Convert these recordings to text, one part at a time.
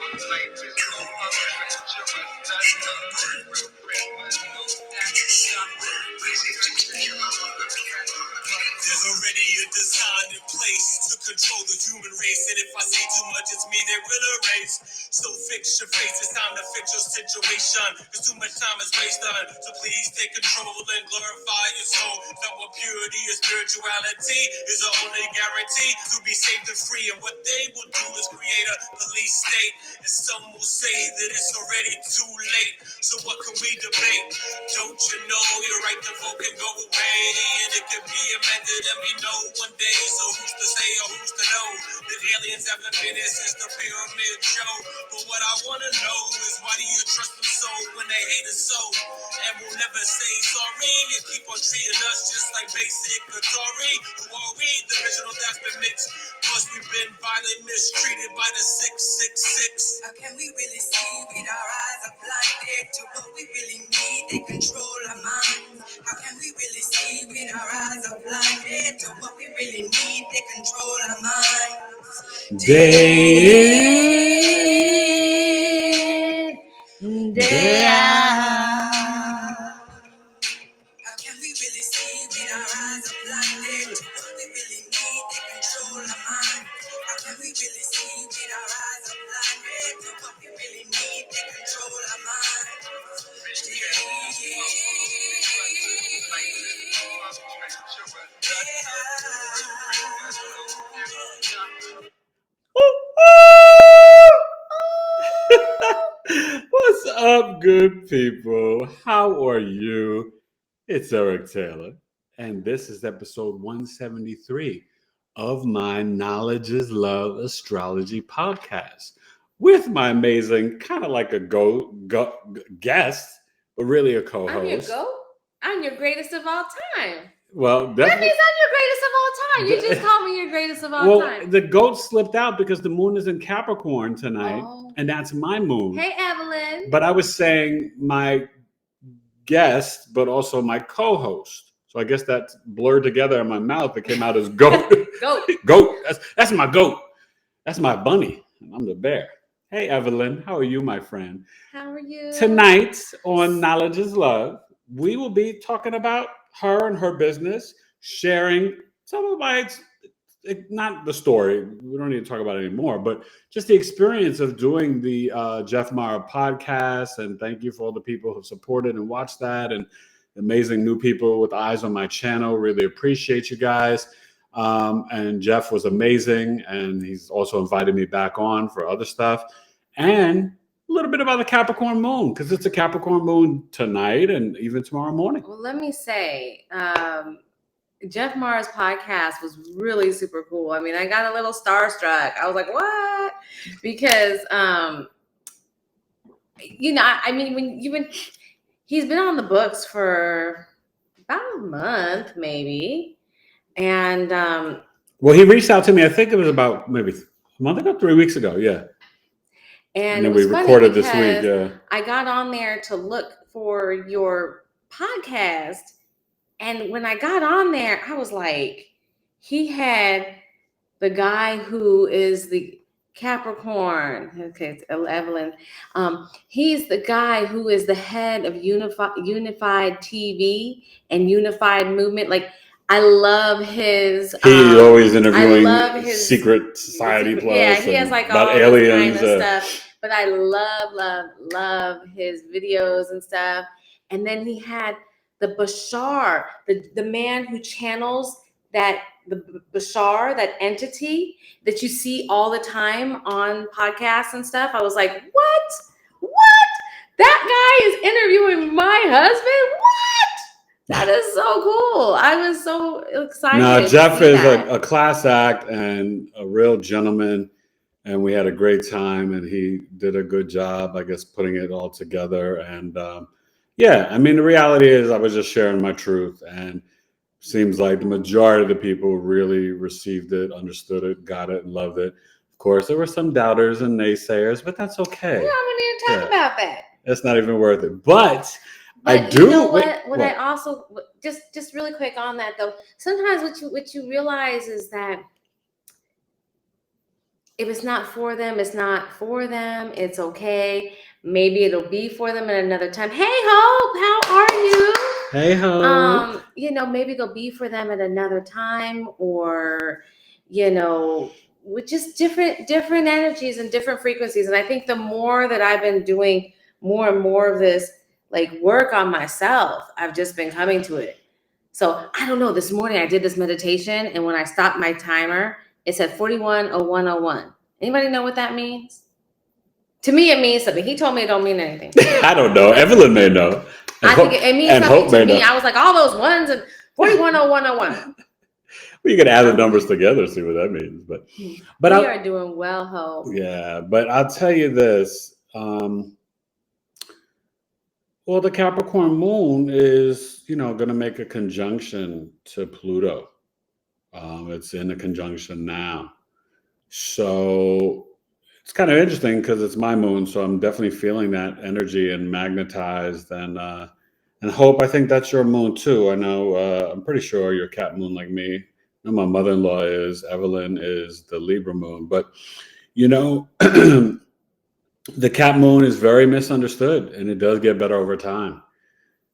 There's already a design in place to control the human race, and if I say too much, it's me they will erase. So fix your face, it's time to fix your situation, cause too much time is wasted. So please take control and glorify your soul. That what purity and spirituality is the only guarantee to be safe and free. And what they will do is create a police state, and some will say that it's already too late. So what can we debate? Don't you know your right to vote can go away, and it can be amended and we know one day. So who's to say or who's to know that aliens haven't been here since the pyramid show? But what I wanna know is why do you trust them so when they hate us so? And we'll never say sorry and keep on treating us just like basic Atari. Who are we? The original that's been mixed. Plus we've been violently mistreated by the 666. How can we really see with our eyes are blinded to what we really need? They control our minds. How can we really see with our eyes are blinded to what we really need? They control our minds. Day in, day out. How can we really see with our eyes are blinded to what we really need? They control our minds. How can we really see with our eyes are blinded to what we really need? They control our minds. What's up, good people? How are you? It's Eric Taylor, and this is episode 173 of my Knowledge is Love Astrology podcast with my amazing, kind of like a guest, but really a co-host. I'm your GOAT? I'm your greatest of all time. Well, that means I'm your greatest of all time. You just called me your greatest of all time. The GOAT slipped out because the moon is in Capricorn tonight, and that's my moon. Hey, Evelyn. But I was saying my guest, but also my co-host. So I guess that's blurred together in my mouth. It came out as GOAT. GOAT. GOAT. That's my GOAT. That's my bunny. I'm the bear. Hey, Evelyn. How are you, my friend? How are you? Tonight on Knowledge is Love, we will be talking about her and her business, sharing some of my, not the story, we don't need to talk about it anymore, but just the experience of doing the Jeff Mara podcast. And thank you for all the people who supported and watched that, and amazing new people with eyes on my channel. Really appreciate you guys. And Jeff was amazing, and he's also invited me back on for other stuff. And a little bit about the Capricorn Moon, because it's a Capricorn Moon tonight and even tomorrow morning. Well, let me say, Jeff Mara's podcast was really super cool. I mean, I got a little starstruck. I was like, what? Because, he's been on the books for about a month, maybe. And, well, he reached out to me, I think it was about maybe a month ago, 3 weeks ago. Yeah. And then we recorded this week. Yeah. I got on there to look for your podcast. And when I got on there, I was like, he had the guy who is the Capricorn. Okay, it's Evelyn. He's the guy who is the head of Unified TV and Unified Movement. Like, I love his. He always interviewing Secret Society Plus. Yeah, he has like all aliens kind of stuff. But I love his videos and stuff. And then he had the Bashar, the man who channels the Bashar, that entity that you see all the time on podcasts and stuff. I was like, what? That guy is interviewing my husband? What? That is so cool. I was so excited. No, Jeff is a class act and a real gentleman. And we had a great time, and he did a good job, I guess, putting it all together. And yeah, I mean, the reality is I was just sharing my truth, and seems like the majority of the people really received it, understood it, got it, and loved it. Of course, there were some doubters and naysayers, but that's okay. Yeah, we need to talk about that. It's not even worth it. But I do. You know what? I also just really quick on that though. Sometimes what you realize is that if it's not for them, it's not for them. It's okay. Maybe it'll be for them at another time. Hey, Hope, how are you? Hey, Hope. Maybe they'll be for them at another time, or, with just different energies and different frequencies. And I think the more that I've been doing more and more of this, like, work on myself, I've just been coming to it. So I don't know. This morning I did this meditation, and when I stopped my timer, it said 410101. Anybody know what that means? To me, it means something. He told me it don't mean anything. I don't know. Evelyn may know. I think it means something to me. I was like, all those ones and 410101. Well, you can add the numbers together, see what that means. But we are doing well, Hope. Yeah, but I'll tell you this. Well, the Capricorn Moon is, going to make a conjunction to Pluto. It's in a conjunction now. So it's kind of interesting because it's my moon. So I'm definitely feeling that energy and magnetized. And Hope, I think that's your moon too. I know, I'm pretty sure you're Cap Moon like me. I know my mother-in-law is. Evelyn is the Libra moon. But, the Cap Moon is very misunderstood, and it does get better over time.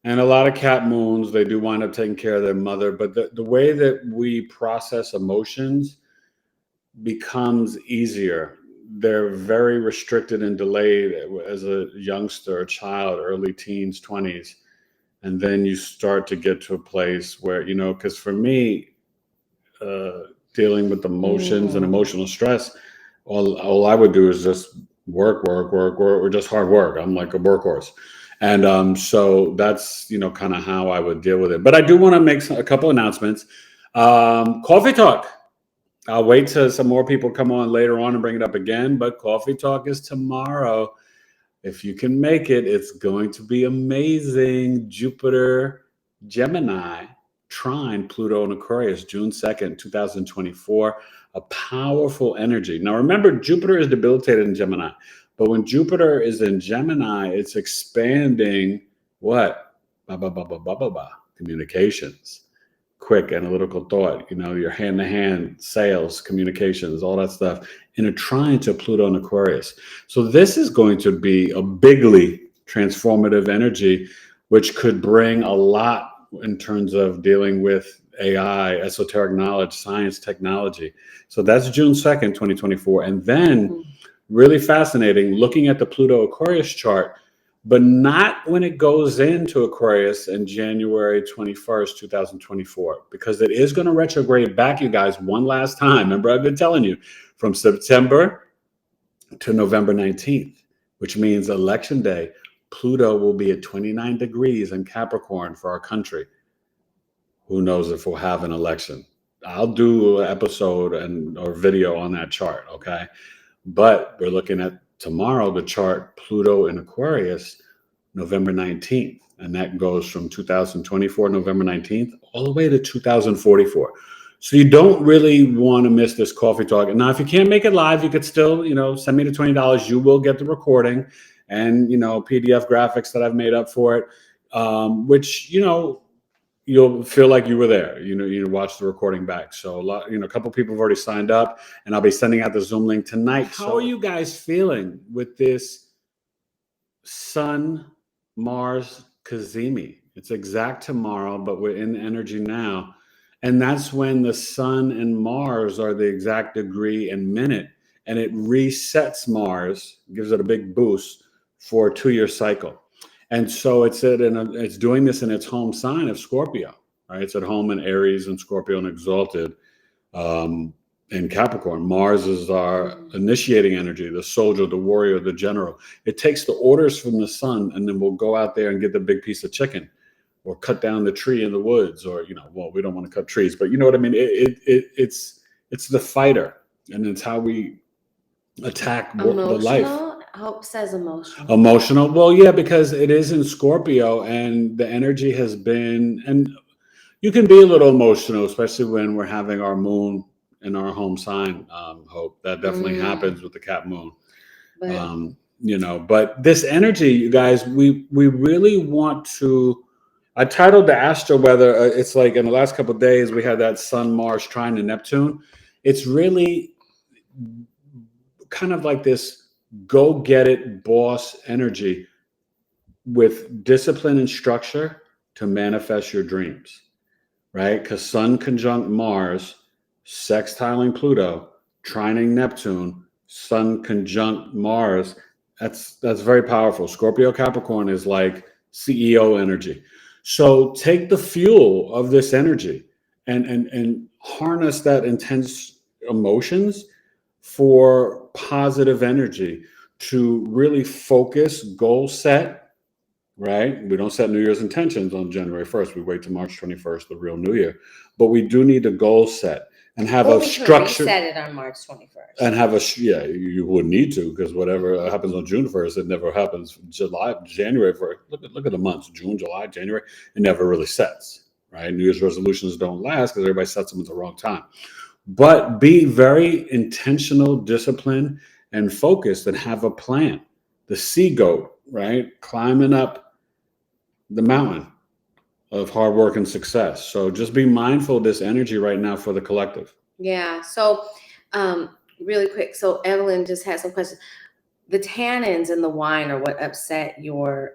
And a lot of Cap Moons, they do wind up taking care of their mother, but the way that we process emotions becomes easier. They're very restricted and delayed as a youngster, a child, early teens, 20s. And then you start to get to a place where, because for me, dealing with emotions and emotional stress, all I would do is just work, or just hard work. I'm like a workhorse. And so that's, kind of how I would deal with it. But I do want to make a couple announcements. Coffee Talk. I'll wait till some more people come on later on and bring it up again. But Coffee Talk is tomorrow. If you can make it, it's going to be amazing. Jupiter, Gemini, trine Pluto and Aquarius, June 2nd, 2024. A powerful energy. Now, remember, Jupiter is debilitated in Gemini. But when Jupiter is in Gemini, it's expanding what? Communications, quick analytical thought, your hand-to-hand sales, communications, all that stuff in a trine to Pluto and Aquarius. So this is going to be a bigly transformative energy, which could bring a lot in terms of dealing with AI, esoteric knowledge, science, technology. So that's June 2nd, 2024. And then really fascinating, looking at the Pluto Aquarius chart, but not when it goes into Aquarius in January 21st, 2024, because it is going to retrograde back, you guys, one last time. Remember, I've been telling you, from September to November 19th, which means Election Day, Pluto will be at 29 degrees in Capricorn for our country. Who knows if we'll have an election? I'll do an episode or video on that chart, okay? But we're looking at tomorrow, the chart, Pluto in Aquarius, November 19th. And that goes from 2024, November 19th, all the way to 2044. So you don't really want to miss this Coffee Talk. Now, if you can't make it live, you could still, send me the $20. You will get the recording and, PDF graphics that I've made up for it, which, you'll feel like you were there. You watch the recording back. So a couple people have already signed up, and I'll be sending out the Zoom link tonight. How are you guys feeling with this Sun Mars Cazimi? It's exact tomorrow, but we're in energy now. And that's when the Sun and Mars are the exact degree and minute, and it resets Mars, gives it a big boost for a 2-year cycle. And so it's doing this in its home sign of Scorpio, right? It's at home in Aries and Scorpio and exalted in Capricorn. Mars is our initiating energy, the soldier, the warrior, the general. It takes the orders from the sun, and then we'll go out there and get the big piece of chicken, or cut down the tree in the woods, or we don't want to cut trees, but you know what I mean. It's the fighter, and it's how we attack the life. Hope says emotional. Emotional. Well, yeah, because it is in Scorpio, and the energy has been, and you can be a little emotional, especially when we're having our moon in our home sign. Hope that definitely happens with the Cap Moon. But this energy, you guys, we really want to. I titled the astro weather. It's like in the last couple of days we had that Sun Mars trine to Neptune. It's really kind of like this go get it boss energy with discipline and structure to manifest your dreams, right? Because Sun conjunct Mars, sextiling Pluto, trining Neptune, Sun conjunct Mars. That's very powerful. Scorpio Capricorn is like CEO energy. So take the fuel of this energy and harness that intense emotions for positive energy to really focus, goal set, right? We don't set New Year's intentions on January 1st. We wait till March 21st, the real New Year. But we do need a goal set and have a structure. Reset it on March 21st. And have you would need to, because whatever happens on June 1st, it never happens January 1st. Look at the months, June, July, January. It never really sets, right? New Year's resolutions don't last because everybody sets them at the wrong time. But be very intentional, disciplined, and focused, and have a plan. The sea goat, right? Climbing up the mountain of hard work and success. So just be mindful of this energy right now for the collective. Yeah. So really quick. So Evelyn just had some questions. The tannins in the wine are what upset your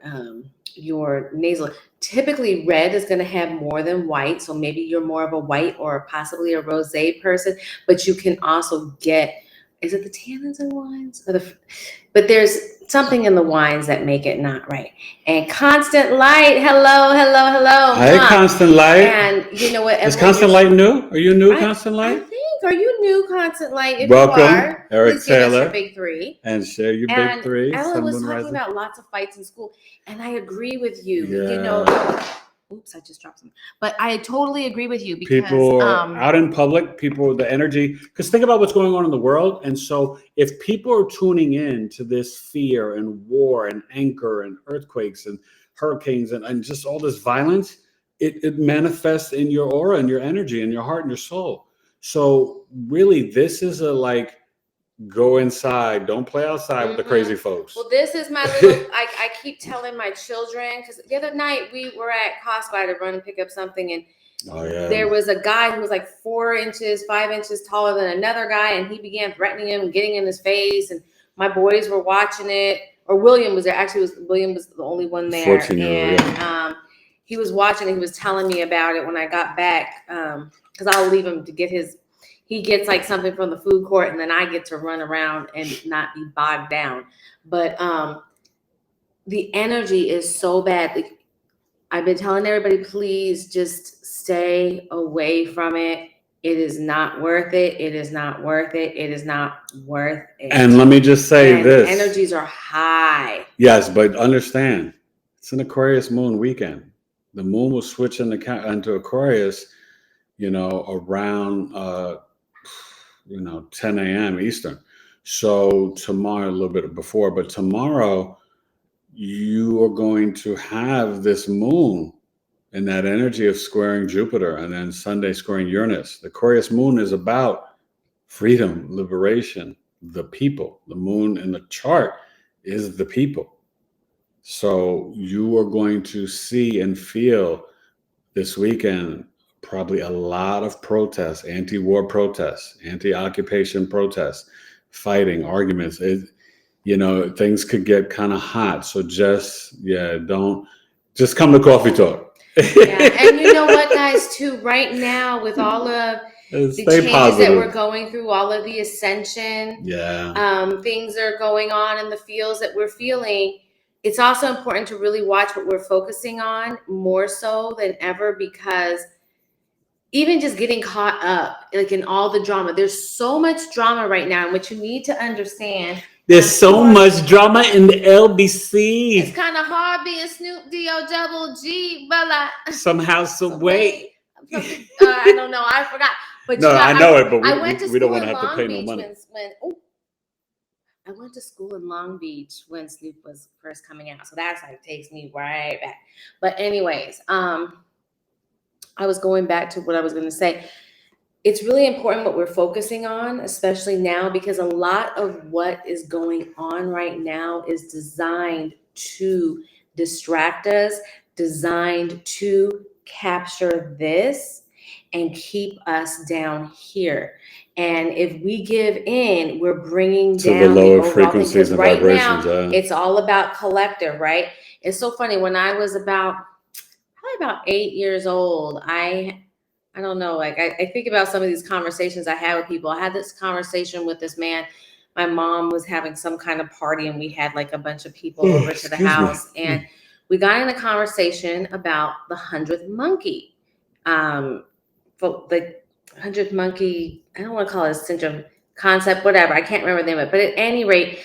nasal. Typically red is going to have more than white. So maybe you're more of a white or possibly a rosé person, but you can also get, is it the tannins in wines? But there's something in the wines that make it not right. And Constant Light, hello. Hi, Constant Light. And you know what? Is Constant Light new? Are you new, Constant Light? I think. Are you new, Constant Light? If welcome, you are, Eric please Taylor. Give us your big three. And share your big three. Ellen was talking about lots of fights in school, and I agree with you. Yeah. You know, oops, I just dropped something. But I totally agree with you because people are out in public, the energy, because think about what's going on in the world. And so if people are tuning in to this fear and war and anger and earthquakes and hurricanes and just all this violence, it manifests in your aura and your energy and your heart and your soul. So really, this is go inside, don't play outside with the crazy folks. Well, this is my little, I keep telling my children, because the other night we were at Costco, I had to run and pick up something, and there was a guy who was like 4 inches, 5 inches taller than another guy, and he began threatening him, getting in his face, and my boys were watching it, or William was there. Actually, William was the only one there, and he was watching and he was telling me about it when I got back, because I'll leave him to get he gets like something from the food court, and then I get to run around and not be bogged down. But the energy is so bad. I've been telling everybody, please just stay away from it. It is not worth it. It is not worth it. It is not worth it. And let me just say this. Energies are high. Yes, but understand, it's an Aquarius moon weekend. The moon will switch into Aquarius, around 10 a.m. Eastern. So tomorrow, a little bit before, but tomorrow you are going to have this moon and that energy of squaring Jupiter, and then Sunday squaring Uranus. The Aquarius moon is about freedom, liberation, the people. The moon in the chart is the people. So you are going to see and feel this weekend probably a lot of protests, anti-war protests, anti-occupation protests, fighting, arguments. Things could get kind of hot. So just come to Coffee Talk. And you know what, guys, too, right now with all of the changes positive that we're going through, all of the ascension, things are going on in the fields that we're feeling. It's also important to really watch what we're focusing on more so than ever, because even just getting caught up in all the drama, there's so much drama right now. And what you need to understand, there's so much drama in the LBC. It's kind of hard being Snoop D-O-double-G, but somehow, some way. I don't know. I forgot. But no, I know it, but we don't want to have to pay no money. I went to school in Long Beach when Snoop was first coming out. So that's takes me right back. But anyways, I was going back to what I was going to say. It's really important what we're focusing on, especially now, because a lot of what is going on right now is designed to distract us, designed to capture this. and keep us down here. And if we give in, we're bringing to down the lower overall frequencies thing. and Right vibrations. now, it's all about collective, right? It's so funny. When I was probably about 8 years old, I don't know, like I think about some of these conversations I had with people. I had this conversation with this man. My mom was having some kind of party and we had like a bunch of people over to the house. And we got in a conversation about the 100th monkey. For the 100th monkey, I don't want to call it a syndrome concept, whatever. I can't remember the name of it. But at any rate,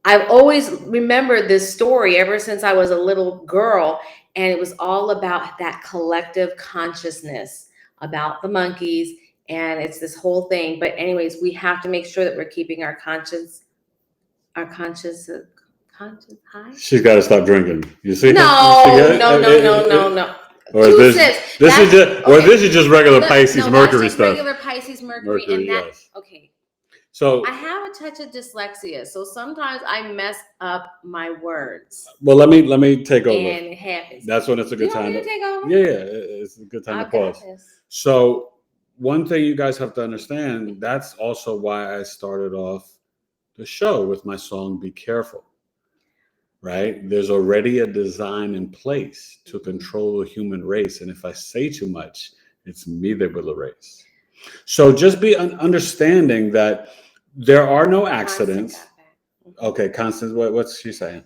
I've always remembered this story ever since I was a little girl. And it was all about that collective consciousness about the monkeys. And it's this whole thing. But anyways, we have to make sure that we're keeping our conscience high. She's got to stop drinking. You see? No. Or this is just regular Pisces Mercury stuff. Regular Pisces Mercury, and that yes. Okay. So I have a touch of dyslexia, so sometimes I mess up my words. Well, let me take over. And it happens. That's when it's a good time to take over. Yeah, it's a good time to pause. So one thing you guys have to understand, that's also why I started off the show with my song "Be Careful." Right? There's already a design in place to control the human race. And if I say too much, it's me that will erase. So just be understanding that there are no accidents. Okay, Constance, what's she saying?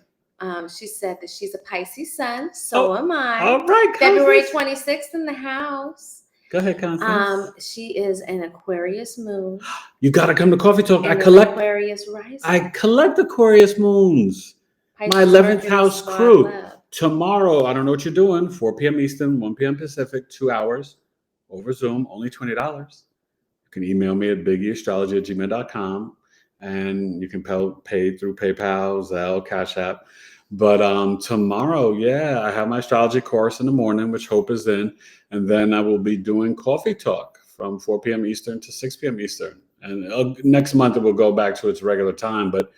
She said that she's a Pisces sun. So am I. All right, Constance. February 26th in the house. Go ahead, Constance. She is an Aquarius moon. You got to come to Coffee Talk. I collect Aquarius rising. I collect Aquarius moons. My 11th house crew. Tomorrow, I don't know what you're doing, 4 p.m. Eastern, 1 p.m. Pacific, 2 hours over Zoom, only $20. You can email me at BigEAstrology@gmail.com, and you can pay through PayPal, Zelle, Cash App. But tomorrow, I have my astrology course in the morning, which Hope is in, and then I will be doing Coffee Talk from 4 p.m. Eastern to 6 p.m. Eastern. And next month, it will go back to its regular time, but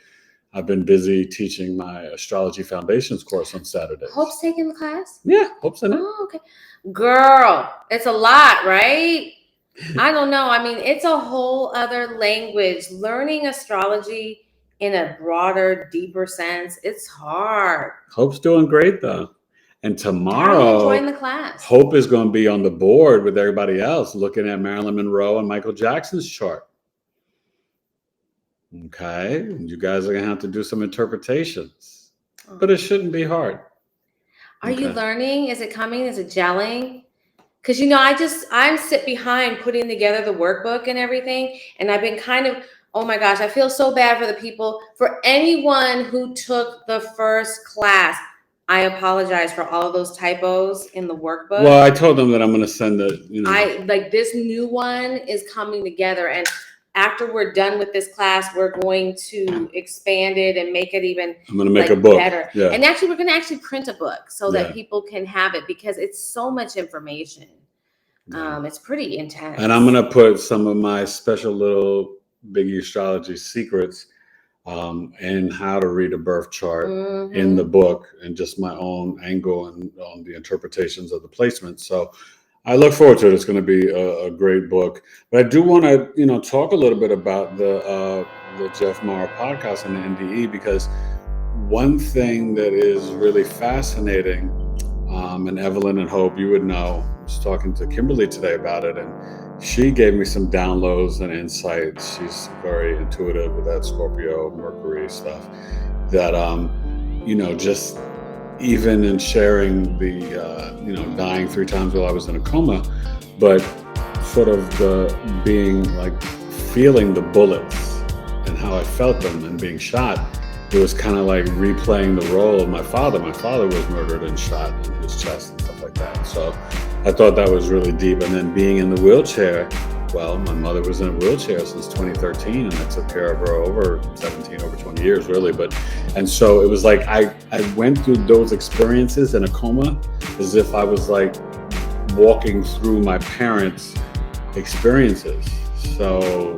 I've been busy teaching my Astrology Foundations course on Saturdays. Hope's taking the class? Yeah, Hope's in it. Oh, okay. Girl, it's a lot, right? I don't know. I mean, it's a whole other language. Learning astrology in a broader, deeper sense, it's hard. Hope's doing great, though. And tomorrow, enjoying the class. Hope is going to be on the board with everybody else, looking at Marilyn Monroe and Michael Jackson's chart. Okay, you guys are gonna have to do some interpretations, but it shouldn't be hard. Are you learning? Is it coming? Is it gelling? Because I sit behind putting together the workbook and everything, and I've been kind of, oh my gosh, I feel so bad for anyone who took the first class. I apologize for all of those typos in the workbook. Well, I told them that I'm gonna send it. This new one is coming together, and after we're done with this class, we're going to expand it and make it even I'm going to make a book better. Yeah. And actually, we're going to print a book so that people can have it, because it's so much information. It's pretty intense. And I'm going to put some of my special little BigEAstrology secrets and how to read a birth chart in the book, and just my own angle and on the interpretations of the placements. So I look forward to it. It's going to be a great book. But I do want to, talk a little bit about the Jeff Maher podcast and the NDE, because one thing that is really fascinating, and Evelyn and Hope, you would know, I was talking to Kimberly today about it, and she gave me some downloads and insights. She's very intuitive with that Scorpio, Mercury stuff, that, just even in sharing the, dying 3 times while I was in a coma, but sort of the being feeling the bullets and how I felt them and being shot. It was kind of like replaying the role of my father. My father was murdered and shot in his chest and stuff like that. So I thought that was really deep. And then being in the wheelchair, well, my mother was in a wheelchair since 2013, and I took care of her over 20 years, really. And so it was like I went through those experiences in a coma as if I was walking through my parents' experiences. So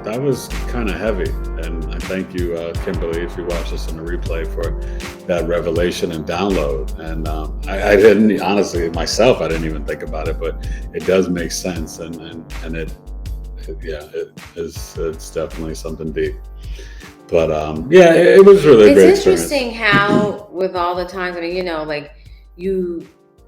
that was kind of heavy. And I thank you, Kimberly, if you watch this in the replay, for that revelation and download. And I didn't, honestly, myself, I didn't even think about it, but it does make sense. And it's definitely something deep. But it was really a great experience. It's interesting how, with all the times, I mean,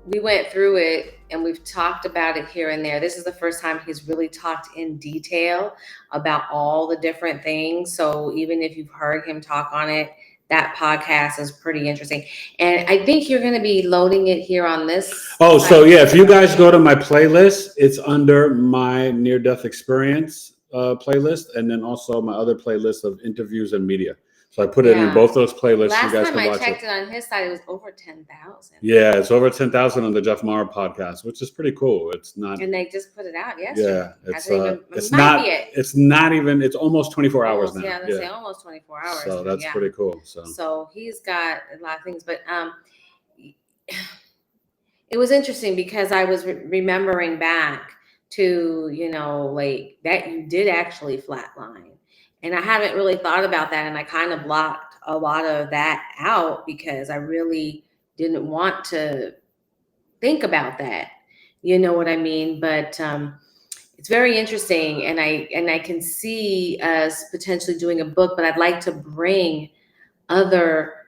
we went through it and we've talked about it here and there. This is the first time he's really talked in detail about all the different things. So even if you've heard him talk on it, that podcast is pretty interesting. And I think you're going to be loading it here on this. Oh, so yeah, if you guys go to my playlist, it's under my near-death experience playlist, and then also my other playlist of interviews and media. So I put it in both those playlists. Last you guys time can watch I checked it on his side, it was over 10,000. Yeah, it's over 10,000 on the Jeff Mara podcast, which is pretty cool. It's not, and they just put it out yesterday. Yeah, it's almost 24 hours now. Yeah, they say almost 24 hours. So that's pretty cool. So he's got a lot of things, but it was interesting because I was remembering back to that you did actually flatline. And I haven't really thought about that. And I kind of blocked a lot of that out because I really didn't want to think about that. You know what I mean? But it's very interesting. And I can see us potentially doing a book, but I'd like to bring other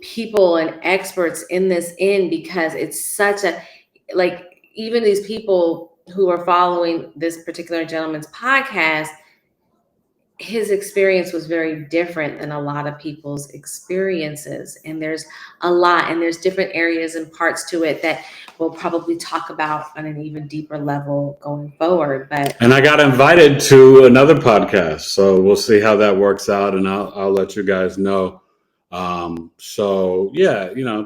people and experts in this because it's such a, even these people who are following this particular gentleman's podcast, his experience was very different than a lot of people's experiences. And there's a lot, and there's different areas and parts to it that we'll probably talk about on an even deeper level going forward. And I got invited to another podcast, so we'll see how that works out, and I'll let you guys know.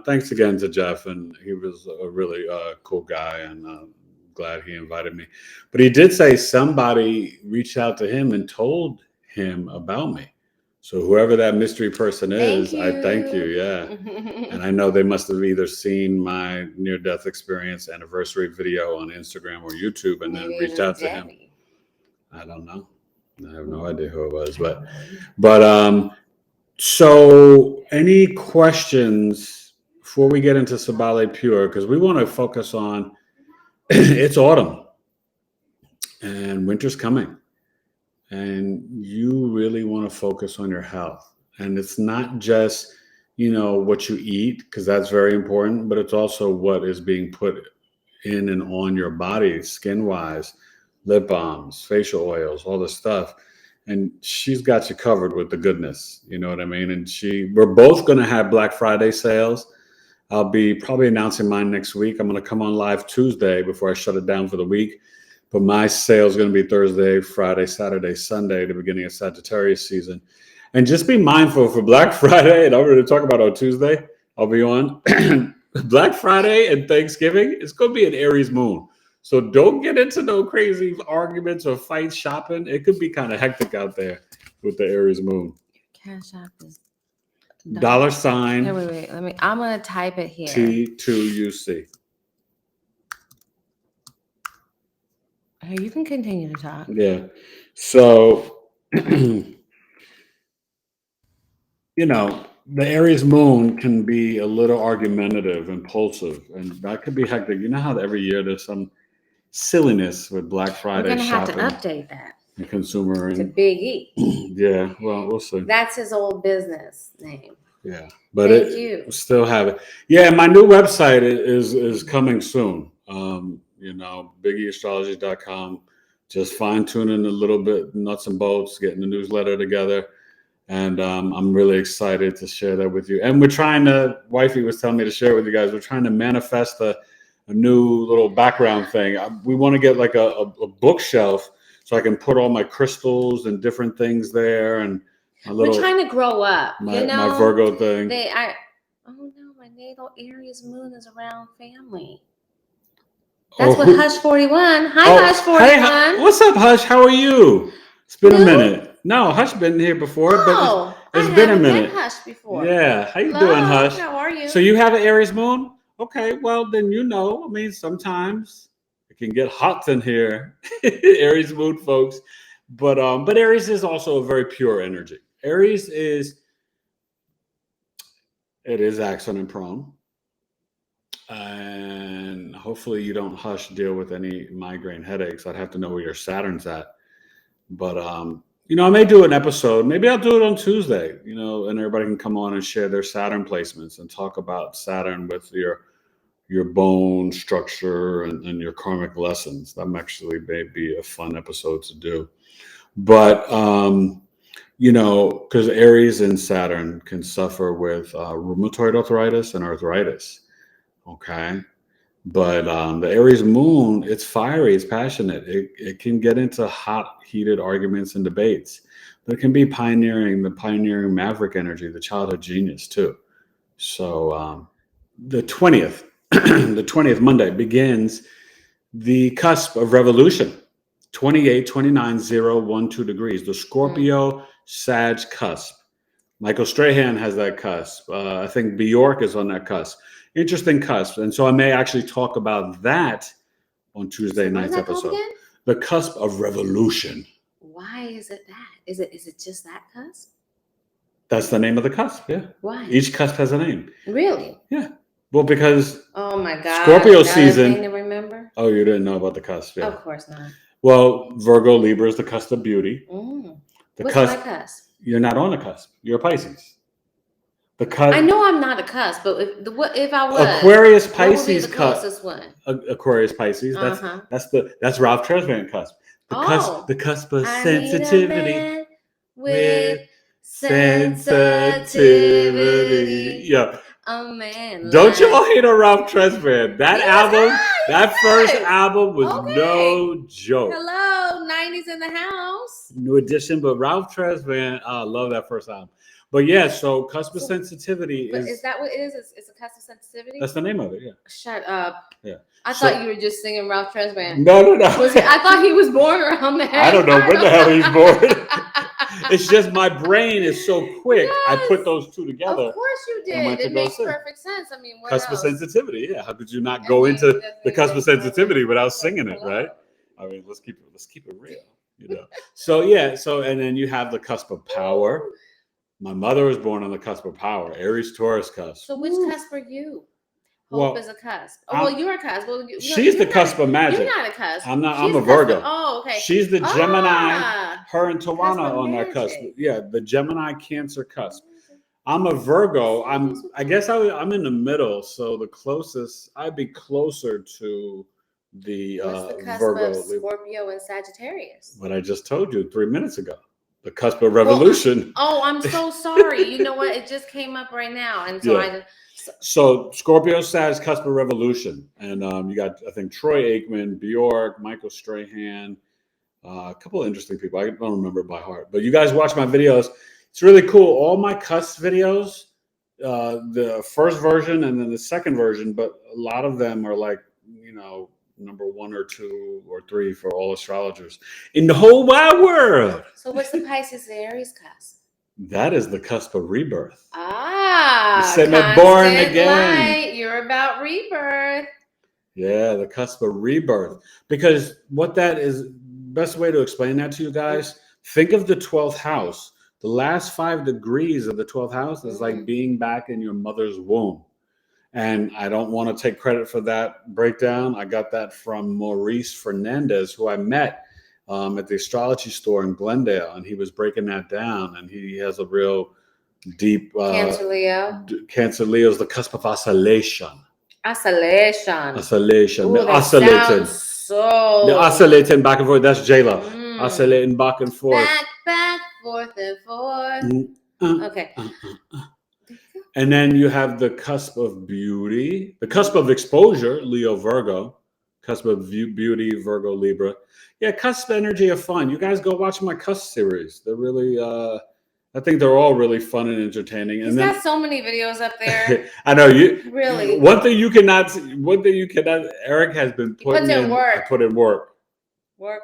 Thanks again to Jeff, and he was a really cool guy, and glad he invited me. But he did say somebody reached out to him and told him about me. So whoever that mystery person is, I thank you. Yeah. And I know they must have either seen my near-death experience anniversary video on Instagram or YouTube and then reached out to him. I don't know. I have no idea who it was, but so any questions before we get into Sabali Pure? Because we want to focus on it's autumn and winter's coming. And you really want to focus on your health. And it's not just, what you eat, because that's very important, but it's also what is being put in and on your body, skin-wise, lip balms, facial oils, all this stuff. And she's got you covered with the goodness. You know what I mean? And we're both going to have Black Friday sales. I'll be probably announcing mine next week. I'm going to come on live Tuesday before I shut it down for the week. But my sale is going to be Thursday, Friday, Saturday, Sunday, the beginning of Sagittarius season. And just be mindful for Black Friday, and I'm going to talk about on Tuesday, I'll be on Black Friday and Thanksgiving. It's going to be an Aries moon. So don't get into no crazy arguments or fights shopping. It could be kind of hectic out there with the Aries moon. Cash App is $. Here, wait. I'm going to type it here. T2UC. Hey, you can continue to talk. Yeah. So, the Aries moon can be a little argumentative, impulsive, and that could be hectic. You know how every year there's some silliness with Black Friday shopping. We're going to have to update that. The consumer. To Big E. Yeah, well, we'll see. That's his old business name. Yeah, but you still have it. Yeah, my new website is coming soon. BigEAstrology.com. Just fine tuning a little bit, nuts and bolts, getting the newsletter together. And I'm really excited to share that with you. And we're trying to, wifey was telling me to share it with you guys. We're trying to manifest a new little background thing. We want to get like a bookshelf so I can put all my crystals and different things there. And we're trying to grow up. My Virgo thing. My natal Aries moon is around family. That's what Hush 41. Hi, Hush 41. Hey, what's up, Hush? How are you? It's been a minute. No, Hush been here before, but it's been a minute. Hush before. Yeah. How you doing, Hush? How are you? So you have an Aries moon? Okay, well then I mean, sometimes it can get hot in here, Aries moon folks. But Aries is also a very pure energy. Aries is accident prone. And hopefully you don't deal with any migraine headaches. I'd have to know where your Saturn's at. But I may do an episode. Maybe I'll do it on Tuesday, and everybody can come on and share their Saturn placements and talk about Saturn with your bone structure and your karmic lessons. That actually may be a fun episode to do. But because Aries and Saturn can suffer with rheumatoid arthritis and arthritis. Okay. But the Aries moon, it's fiery, it's passionate. It can get into hot, heated arguments and debates. But it can be the pioneering maverick energy, the childhood genius too. So the 20th, the 20th Monday begins the cusp of revolution. 28, 29, 0, 1, 2 degrees. The Scorpio Sag cusp. Michael Strahan has that cusp. I think Bjork is on that cusp. Interesting cusp. And so I may actually talk about that on Tuesday night's episode. The cusp of revolution. Why is it that? Is it just that cusp? That's the name of the cusp, yeah. Why? Each cusp has a name. Really? Yeah. Well, because oh my God, Scorpio season. Thing to remember? Oh, you didn't know about the cusp, yeah. Of course not. Well, Virgo Libra is the cusp of beauty. What's my cusp? You're not on the cusp. You're a Pisces. The cusp. I know I'm not a cusp, but if I was Aquarius Pisces the closest one? Aquarius Pisces. That's Ralph Tresvant cusp. The cusp of sensitivity with sensitivity. Yeah. Oh man. Don't you all hate on Ralph Tresvant? That first album was no joke. Hello, 90s in the house. New edition, but Ralph Tresvant, I love that first album. But yeah, so cusp of sensitivity is that what it is? It's a cusp of sensitivity? That's the name of it, yeah. Shut up. Yeah. I thought you were just singing Ralph Tresvant. No. I thought he was born around there. I don't know when the hell he's born. It's just my brain is so quick. Yes. I put those two together. Of course you did. It makes perfect sense. I mean, what cusp else? of sensitivity, yeah. How could you not go into the cusp of sensitivity without singing it, right? I mean, let's keep it real, So and then you have the cusp of power. My mother was born on the cusp of power, Aries Taurus cusp. So which cusp are you? Hope is a cusp. You're a cusp. Well, she's the cusp of magic. You're not a cusp. I'm not. I'm a Virgo. Okay. She's the Gemini. Her and Tawana on that cusp. Yeah, the Gemini Cancer cusp. I'm a Virgo. I guess I'm in the middle. So the closest, I'd be closer to the What's the cusp Virgo. Of Scorpio and Sagittarius. What I just told you 3 minutes ago. The cusp of revolution. I'm so sorry. You know what? It just came up right now, and so So Scorpio Sag cusp of revolution, and you got I think Troy Aikman, Bjork, Michael Strahan, a couple of interesting people. I don't remember it by heart, but you guys watch my videos. It's really cool. All my cusp videos, the first version and then the second version, but a lot of them are like number 1 or 2 or 3 for all astrologers in the whole wide world. So what's the Pisces Aries cusp? That is the cusp of rebirth. Born again. Light. You're about rebirth. Yeah, the cusp of rebirth. Because what that is, best way to explain that to you guys, think of the 12th house. The last 5 degrees of the 12th house is like being back in your mother's womb. And I don't want to take credit for that breakdown. I got that from Maurice Fernandez, who I met at the astrology store in Glendale, and he was breaking that down. And he has a real deep Cancer Leo. Cancer Leo is the cusp of oscillation. Oscillation. Oscillation. Ooh, oscillating. The oscillating back and forth. That's Jayla. Oscillating back and forth. Back, forth and forth. Okay. And then you have the cusp of beauty, the cusp of exposure, Leo, Virgo, cusp of beauty, Virgo, Libra. Yeah, cusp energy are fun. You guys go watch my cusp series. They're really, I think they're all really fun and entertaining. He's got so many videos up there. I know you. Really. One thing you cannot. Eric has been putting in work. I put in work. Work.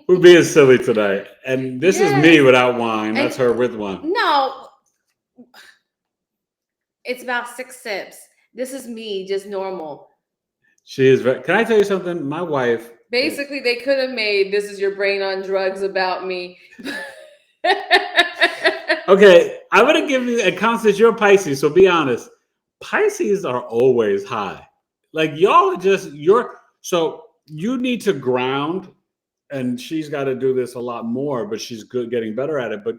We're being silly today. And this is me without wine. That's her with wine. No. It's about 6 sips. This is me, just normal. She is. Can I tell you something? My wife Basically, they could have made "This Is Your Brain on Drugs" about me. Okay, I'm gonna give you a Constance. You're Pisces, so be honest. Pisces are always high. Like y'all so you need to ground, and she's got to do this a lot more, but she's getting better at it. But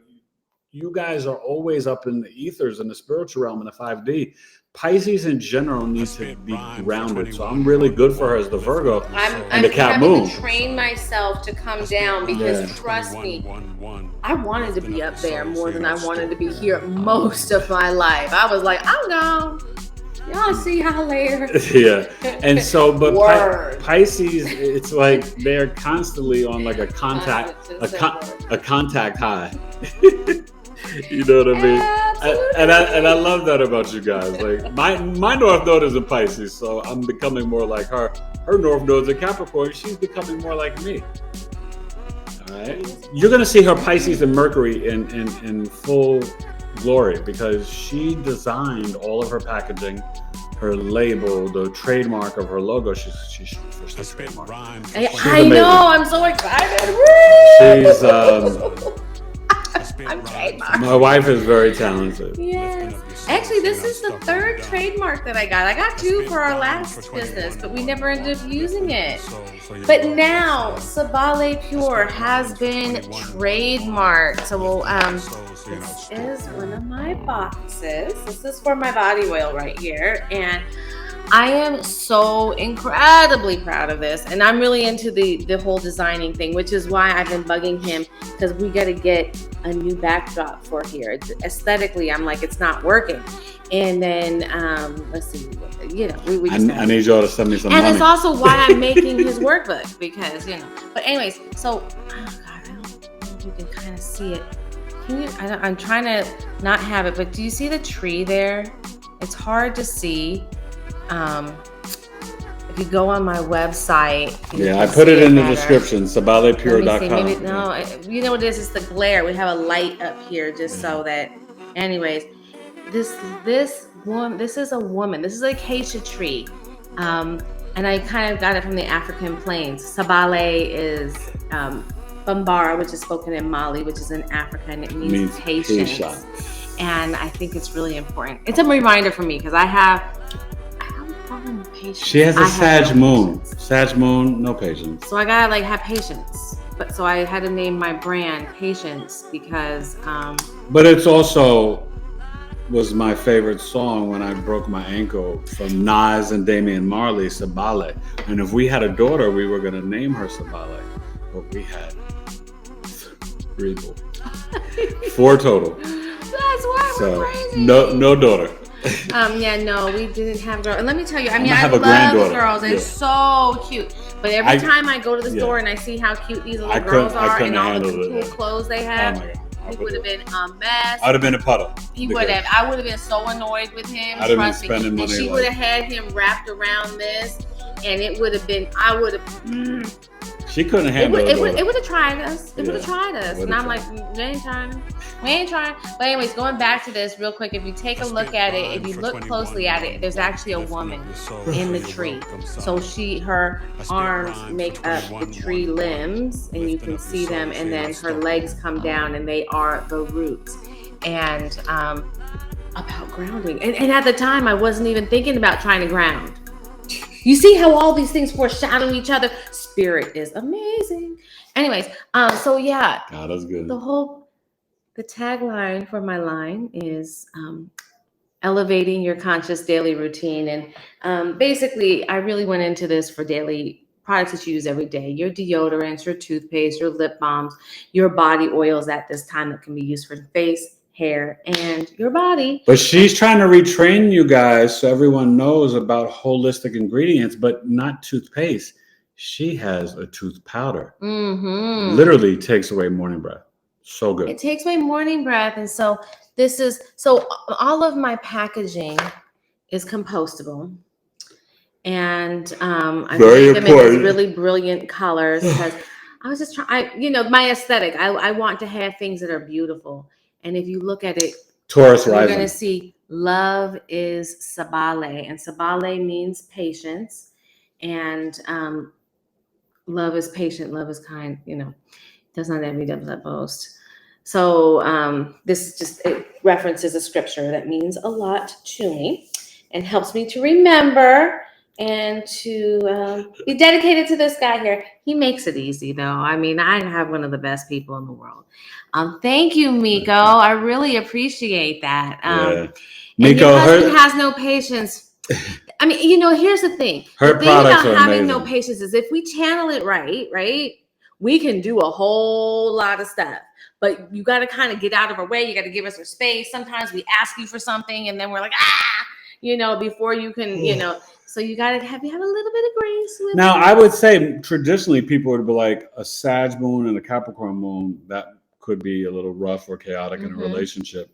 you guys are always up in the ethers in the spiritual realm in the 5D. Pisces in general needs to be grounded. So I'm really good for her as the Virgo and the Cap Moon. I'm having to train myself to come down because trust me, I wanted to be up there more than I wanted to be here most of my life. I was like, I'm gone. Y'all see how later. Yeah. And so, but Pisces, it's like they're constantly on like a contact high. You know what I mean? And I love that about you guys. Like my North Node is in Pisces, so I'm becoming more like her. Her North Node's in Capricorn. She's becoming more like me. All right. You're gonna see her Pisces and Mercury in full glory because she designed all of her packaging, her label, the trademark of her logo. She's trademark. I know. I'm so excited. She's I'm trademarked. My wife is very talented. Yes. Actually, this is the third trademark that I got. I got 2 for our last business, but we never ended up using it. But now, Sabali Pure has been trademarked. So, this is one of my boxes. This is for my body oil right here. And I am so incredibly proud of this. And I'm really into the whole designing thing, which is why I've been bugging him because we got to get a new backdrop for here. Aesthetically, I'm like, it's not working. And then, let's see, we just I need y'all to send me some money. And it's also why I'm making his workbook because, But anyways, so, oh God, I don't know if you can kind of see it. I'm trying to not have it, but do you see the tree there? It's hard to see. If you go on my website, I put it in the description, sabalipure.com. No, you know what it is? It's the glare. We have a light up here just so that. Anyways, this is a woman. This is an acacia tree, and I kind of got it from the African plains. Sabale is Bambara, which is spoken in Mali, which is in Africa, and it means patience. And I think it's really important. It's a reminder for me because I have patience. She has a Sag Moon. Sag Moon, no patience. So I gotta have patience. But so I had to name my brand Patience because But it's also was my favorite song when I broke my ankle from Nas and Damian Marley, Sabale. And if we had a daughter, we were gonna name her Sabale. But we had 3 boys. 4 total. That's why we're crazy. No daughter. We didn't have girls. And let me tell you, I have love girls. They're so cute. But every time I go to the store and I see how cute these little girls are and all the cool clothes they have, he would have been a mess. I would have been a puddle. He would have. I would have been so annoyed with him. I'd have been spending money. And she would have had him wrapped around this, and it would have been. I would have. She couldn't handle it. It would have tried us. It would have tried us. And I'm like, we ain't trying. We ain't trying. But anyways, going back to this real quick, if you take a look at it, if you look closely at it, there's actually a woman in the tree. So her arms make up the tree limbs, and you can see them, and then her legs come down, and they are the roots. And about grounding. And at the time, I wasn't even thinking about trying to ground. You see how all these things foreshadow each other? Spirit is amazing. Anyways, so yeah. God, that's good. The tagline for my line is elevating your conscious daily routine. And basically, I really went into this for daily products that you use every day. Your deodorants, your toothpaste, your lip balms, your body oils at this time that can be used for the face, hair, and your body. But she's trying to retrain you guys so everyone knows about holistic ingredients, but not toothpaste. She has a tooth powder. Mm-hmm. Literally takes away morning breath. So good. It takes away morning breath. And so all of my packaging is compostable. And I made them in these really brilliant colors because I was just trying, my aesthetic. I want to have things that are beautiful. And if you look at it, Taurus rising, you're going to see love is Sabale. And Sabale means patience. And love is patient, love is kind, does not envy, does not boast. So this just it references a scripture that means a lot to me and helps me to remember and to be dedicated to this guy here. He makes it easy, though. I mean, I have one of the best people in the world. Thank you, Miko. I really appreciate that. Yeah. Miko, your husband has no patience. I mean, here's the thing. Her the thing products about are having amazing. no patience is if we channel it right, we can do a whole lot of stuff. But you got to kind of get out of our way. You got to give us our space. Sometimes we ask you for something and then we're like, before you can, so you got to have a little bit of grace with Now, us. I would say traditionally people would be like a Sag moon and a Capricorn moon. That could be a little rough or chaotic in a relationship.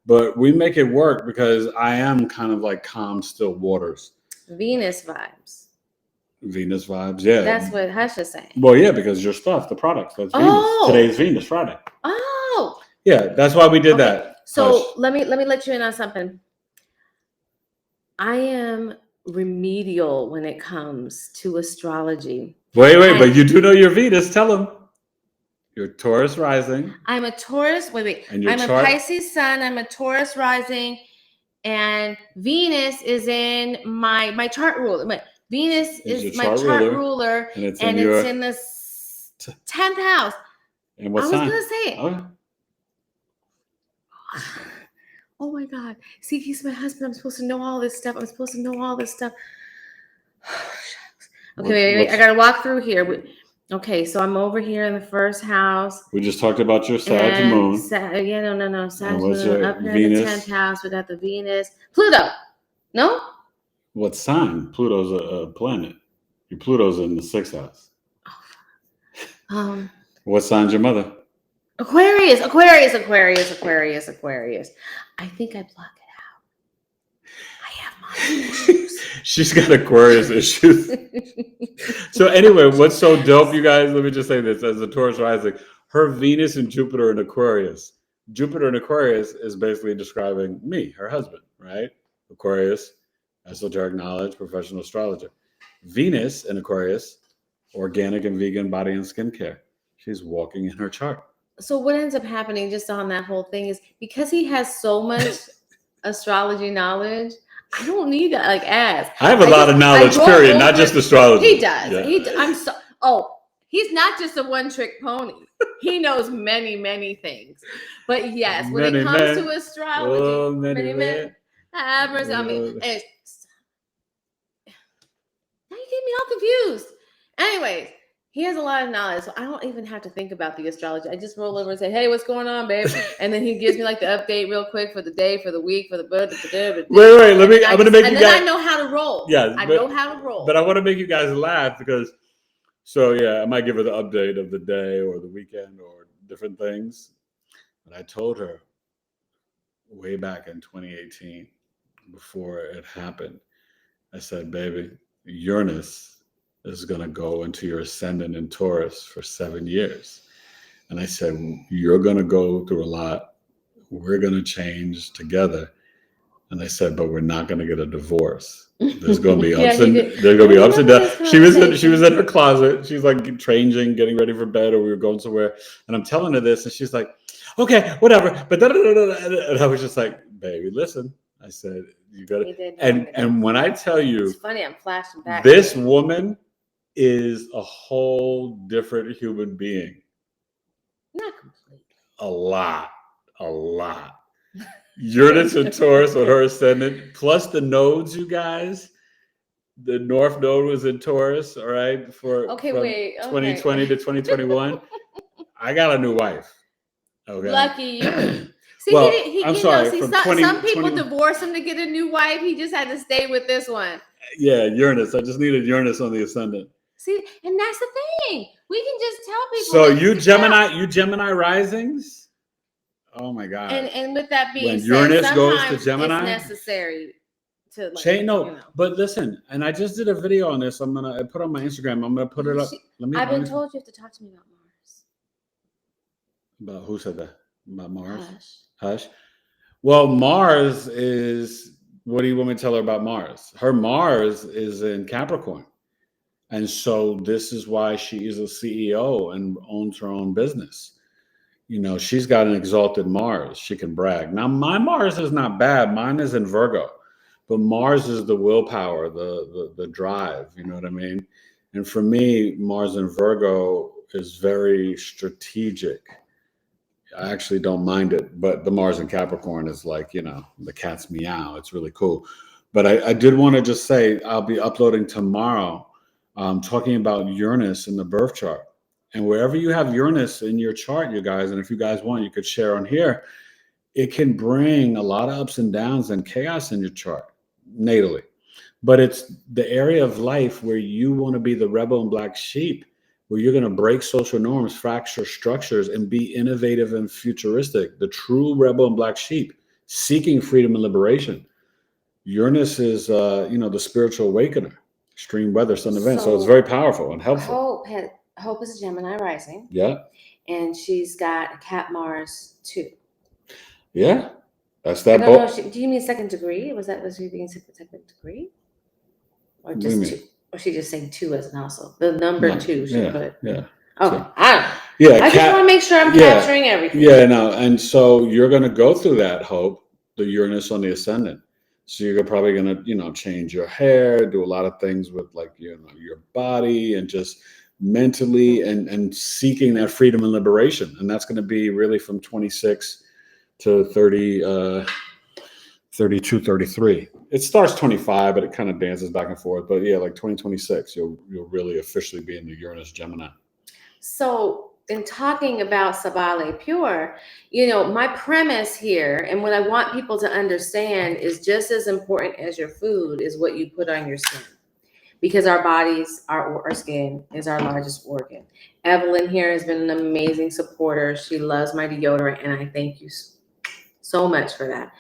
But we make it work because I am kind of like calm, still waters. Venus vibes. Venus vibes, yeah. That's what Hush is saying. Well, yeah, because your stuff, the products, that's Venus. Today's Venus, Friday. Oh. Yeah, that's why we did that. So Hush. let me let you in on something. I am remedial when it comes to astrology. Wait, but you do know your Venus. Tell them. You're Taurus rising. I'm a Taurus. Wait. And I'm a Pisces sun. I'm a Taurus rising. And Venus is in my chart ruler. Venus is my chart ruler. And it's in the 10th house. And what sign? I was going to say it. Okay. Oh my God. See, he's my husband. I'm supposed to know all this stuff. Okay, wait. I got to walk through here. Okay, so I'm over here in the first house. We just talked about your Sag moon. No. Sag moon. Up here in the 10th house, we got the Venus. Pluto. No? What sign? Pluto's a planet. Your Pluto's in the 6th house. What sign's your mother? Aquarius. I think I block it out. I have my issues. She's got Aquarius issues. So anyway, what's so dope, you guys? Let me just say this: as a Taurus rising, her Venus and Jupiter in Aquarius. Jupiter in Aquarius is basically describing me, her husband, right? Aquarius, esoteric knowledge, professional astrologer. Venus in Aquarius, organic and vegan body and skincare. She's walking in her chart. So what ends up happening just on that whole thing is because he has so much astrology knowledge, I don't need to ask. I have a lot of knowledge, period, not just astrology. He does. Yeah. He's not just a one-trick pony. He knows many, many things. But yes, when it comes to astrology, many men have mercy on me. Now you get me all confused. Anyways. He has a lot of knowledge, so I don't even have to think about the astrology. I just roll over and say, "Hey, what's going on, babe?" And then he gives me the update real quick for the day, for the week, for the birth. Wait. I'm going to make you guys. And then I know how to roll. Yeah, I know how to roll. But I want to make you guys laugh because, I might give her the update of the day or the weekend or different things. But I told her way back in 2018, before it happened, I said, "Baby, Uranus is going to go into your ascendant in Taurus for 7 years." And I said, "You're going to go through a lot. We're going to change together." And I said, "But we're not going to get a divorce. There's going to be ups and downs." She was in her closet. She's changing, getting ready for bed, or we were going somewhere. And I'm telling her this, and she's like, "Okay, whatever." But and I was just like, "Baby, listen." I said, "You got to." And when I tell you, it's funny, I'm flashing back. This woman is a whole different human being. Not completely. A lot. Uranus and Taurus with her ascendant, plus the nodes, you guys. The North Node was in Taurus, all right, from 2020 to 2021. I got a new wife. Okay. Lucky you. See, well, I'm sorry. Some people divorce him to get a new wife. He just had to stay with this one. Yeah, Uranus. I just needed Uranus on the ascendant. See, and that's the thing. We can just tell people. So you Gemini risings? Oh my God. And with that being when said, Uranus goes to Gemini, it's necessary to change. But listen, and I just did a video on this. I put on my Instagram. I'm gonna put it up. I've been told you have to talk to me about Mars. About who said that? About Mars? Hush. Well, Mars is. What do you want me to tell her about Mars? Her Mars is in Capricorn. And so this is why she is a CEO and owns her own business. She's got an exalted Mars. She can brag. Now, my Mars is not bad. Mine is in Virgo. But Mars is the willpower, the drive. You know what I mean? And for me, Mars in Virgo is very strategic. I actually don't mind it. But the Mars in Capricorn is like, the cat's meow. It's really cool. But I did want to just say I'll be uploading tomorrow talking about Uranus in the birth chart. And wherever you have Uranus in your chart, you guys, and if you guys want, you could share on here, it can bring a lot of ups and downs and chaos in your chart natally. But it's the area of life where you want to be the rebel and black sheep, where you're going to break social norms, fracture structures, and be innovative and futuristic. The true rebel and black sheep seeking freedom and liberation. Uranus is, the spiritual awakener, extreme weather, sun event. So it's very powerful and helpful. Hope is a Gemini rising. Yeah. And she's got a Cap Mars too. Yeah. That's that. Do you mean second degree? Was she being second degree? Or just two? Or she just saying 2 as an also? The number 2 she put. Yeah. Okay. Yeah. I just want to make sure I'm capturing everything. Yeah, no. And so you're going to go through that, Hope, the Uranus on the ascendant. So you're probably going to, change your hair, do a lot of things with your body and just mentally and seeking that freedom and liberation. And that's going to be really from 26 to 30, 32, 33. It starts 25, but it kind of dances back and forth. But yeah, like 2026, you'll really officially be in the Uranus Gemini. So in talking about Sabali Pure, my premise here and what I want people to understand is just as important as your food is what you put on your skin. Because our bodies, our skin is our largest organ. Evelyn here has been an amazing supporter. She loves my deodorant, and I thank you so much for that.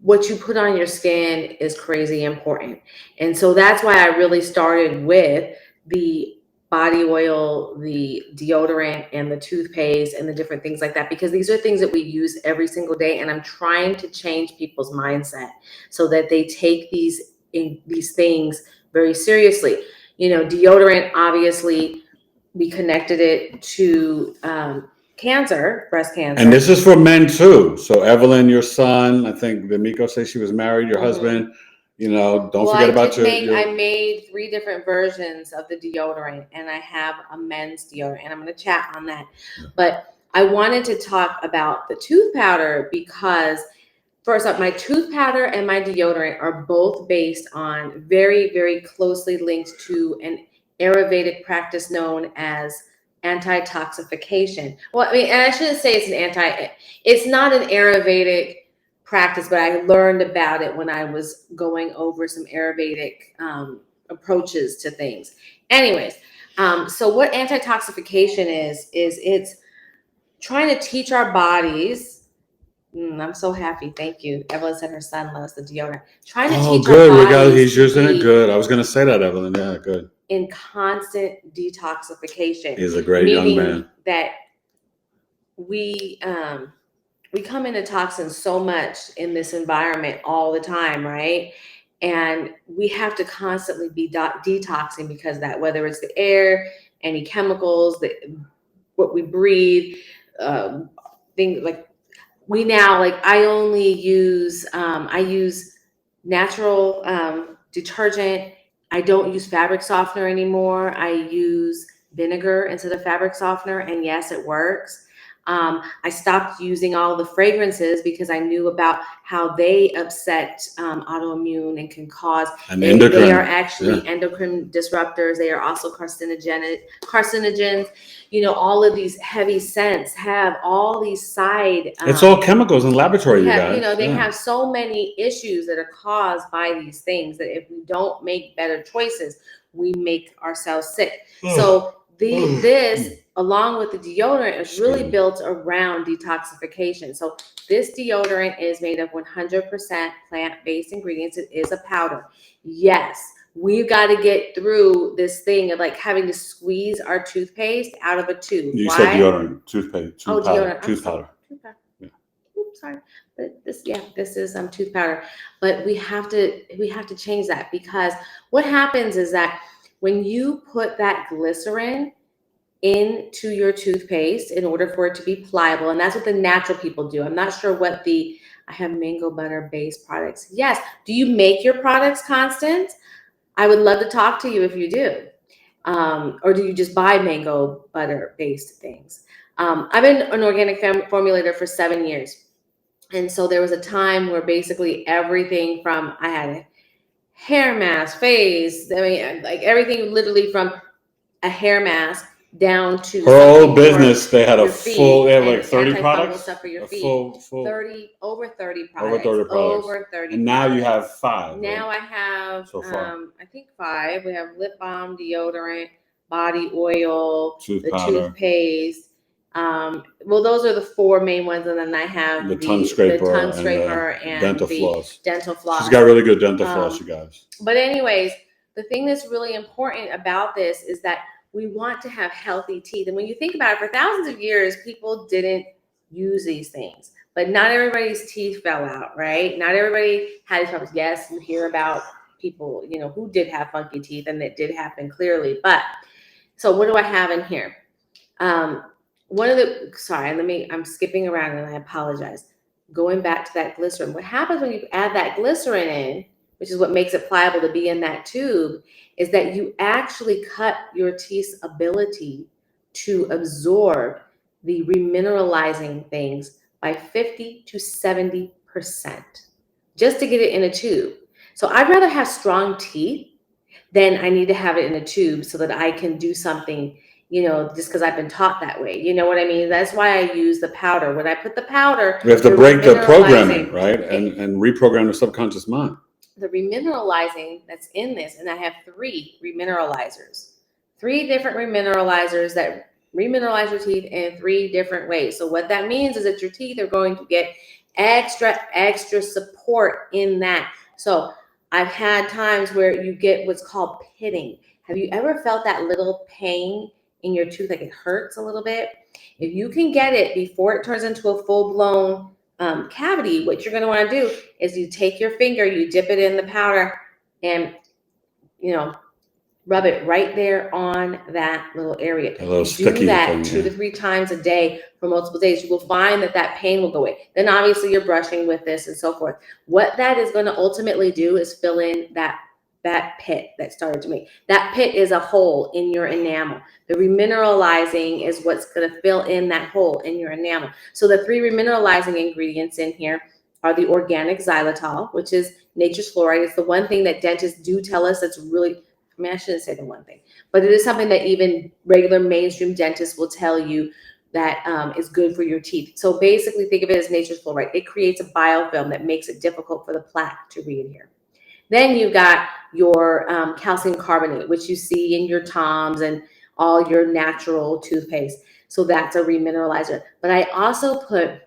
What you put on your skin is crazy important. And so that's why I really started with the body oil, the deodorant, and the toothpaste, and the different things like that, because these are things that we use every single day. And I'm trying to change people's mindset so that they take these things very seriously. Deodorant, obviously, we connected it to cancer, breast cancer. And this is for men too. So Evelyn, your son, I think Miko said she was married, your husband, don't forget about I made 3 different versions of the deodorant, and I have a men's deodorant, and I'm going to chat on that. Yeah. But I wanted to talk about the tooth powder because first up, my tooth powder and my deodorant are both based on very, very closely linked to an Ayurvedic practice known as anti-toxification. Well, I mean, and I shouldn't say it's not an Ayurvedic practice, but I learned about it when I was going over some Ayurvedic approaches to things. Anyways, so what anti-toxification is it's trying to teach our bodies. I'm so happy. Thank you. Evelyn said her son loves the deodorant. Trying to teach good. our We got. He's using it. Good. I was going to say that, Evelyn. Yeah, good. In constant detoxification. He's a great young man. That we come into toxins so much in this environment all the time, right? And we have to constantly be detoxing because of that, whether it's the air, any chemicals, what we breathe, things like. We now, I only use, I use natural detergent. I don't use fabric softener anymore. I use vinegar instead of fabric softener. And yes, it works. I stopped using all the fragrances because I knew about how they upset autoimmune and can cause. They are actually endocrine disruptors. They are also carcinogens. All of these heavy scents have all these side. It's all chemicals in laboratory, you guys. They have so many issues that are caused by these things that if we don't make better choices, we make ourselves sick. So this, along with the deodorant, is really built around detoxification. So this deodorant is made of 100% plant-based ingredients. It is a powder. Yes, we've got to get through this thing of having to squeeze our toothpaste out of a tube. You said deodorant, toothpaste, deodorant. Tooth powder. Yeah. sorry, but this is tooth powder. But we have to change that, because what happens is that when you put that glycerin into your toothpaste in order for it to be pliable, and that's what the natural people do. I'm not sure what I have mango butter based products. Yes. Do you make your products, Constance? I would love to talk to you if you do. Or do you just buy mango butter based things? I've been an organic formulator for 7 years. And so there was a time where basically everything from, I had a hair mask, face, I mean, like everything literally from a hair mask down to her old business. They had a full, they had like 30 products. Stuff for your feet. Full 30 over 30 products. Over 30 And now you have 5. Now right? I have So far. I think 5. We have lip balm, deodorant, body oil, Powder. toothpaste. Well, those are the 4 main ones, and then I have the tongue scraper, and dental the floss. Dental floss. She's got really good dental floss, you guys. But anyways, the thing that's really important about this is that we want to have healthy teeth. And when you think about it, for thousands of years, people didn't use these things. But not everybody's teeth fell out, right? Not everybody had these problems. Yes, you hear about people, who did have funky teeth, and it did happen clearly. But so what do I have in here? I'm skipping around and I apologize. Going back to that glycerin. What happens when you add that glycerin in, which is what makes it pliable to be in that tube, is that you actually cut your teeth's ability to absorb the remineralizing things by 50 to 70%, just to get it in a tube. So I'd rather have strong teeth than I need to have it in a tube so that I can do something, just because I've been taught that way. You know what I mean? That's why I use the powder. When I put the powder, we have to break the programming, right? And reprogram the subconscious mind. The remineralizing that's in this, and I have 3 remineralizers, 3 different remineralizers that remineralize your teeth in 3 different ways. So what that means is that your teeth are going to get extra support in that. So I've had times where you get what's called pitting. Have you ever felt that little pain in your tooth, like it hurts a little bit? If you can get it before it turns into a full-blown cavity, what you're going to want to do is you take your finger, you dip it in the powder, and rub it right there on that little area. A little sticky do that thing, 2 to 3 times a day for multiple days. You will find that pain will go away. Then obviously you're brushing with this and so forth. What that is going to ultimately do is fill in that pit that started to make. That pit is a hole in your enamel. The remineralizing is what's going to fill in that hole in your enamel. So the 3 remineralizing ingredients in here are the organic xylitol, which is nature's fluoride. It's the one thing that dentists do tell us that's really, I shouldn't say the one thing, but it is something that even regular mainstream dentists will tell you that is good for your teeth. So basically think of it as nature's fluoride. It creates a biofilm that makes it difficult for the plaque to re-adhere. Then you've got your calcium carbonate, which you see in your Toms and all your natural toothpaste. So that's a remineralizer. But I also put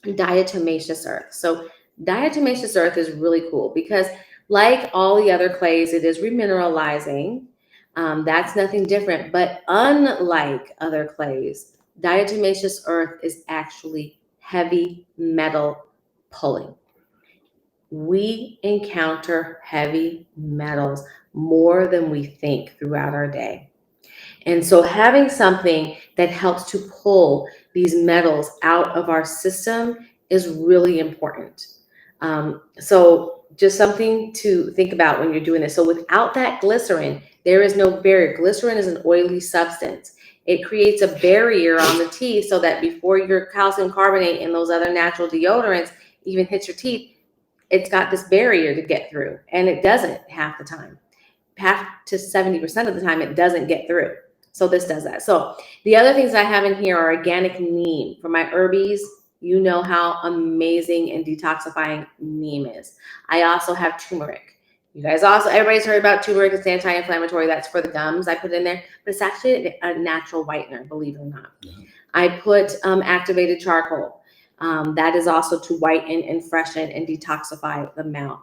diatomaceous earth. So diatomaceous earth is really cool because like all the other clays, it is remineralizing. That's nothing different. But unlike other clays, diatomaceous earth is actually heavy metal pulling. We encounter heavy metals more than we think throughout our day. And so having something that helps to pull these metals out of our system is really important. So just something to think about when you're doing this. So without that glycerin, there is no barrier. Glycerin is an oily substance. It creates a barrier on the teeth so that before your calcium carbonate and those other natural deodorants even hit your teeth, it's got this barrier to get through, and it doesn't half the time. Half to 70% of the time, it doesn't get through. So this does that. So the other things I have in here are organic neem. For my herbies, you know how amazing and detoxifying neem is. I also have turmeric. You guys also, everybody's heard about turmeric. It's anti-inflammatory. That's for the gums. I put in there, but it's actually a natural whitener, believe it or not. Yeah. I put activated charcoal. That is also to whiten and freshen and detoxify the mouth.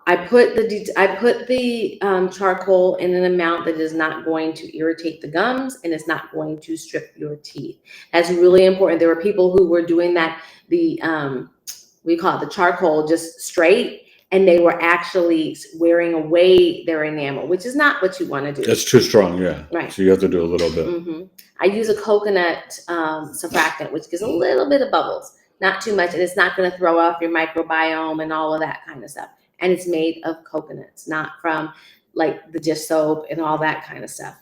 I put the charcoal in an amount that is not going to irritate the gums and it's not going to strip your teeth. That's really important. There were people who were doing that, we call it the charcoal just straight, and they were actually wearing away their enamel, which is not what you want to do. It's too strong, yeah. Right. So you have to do a little bit. Mm-hmm. I use a coconut surfactant, which gives a little bit of bubbles, not too much, and it's not going to throw off your microbiome and all of that kind of stuff. And it's made of coconuts, not from like the dish soap and all that kind of stuff.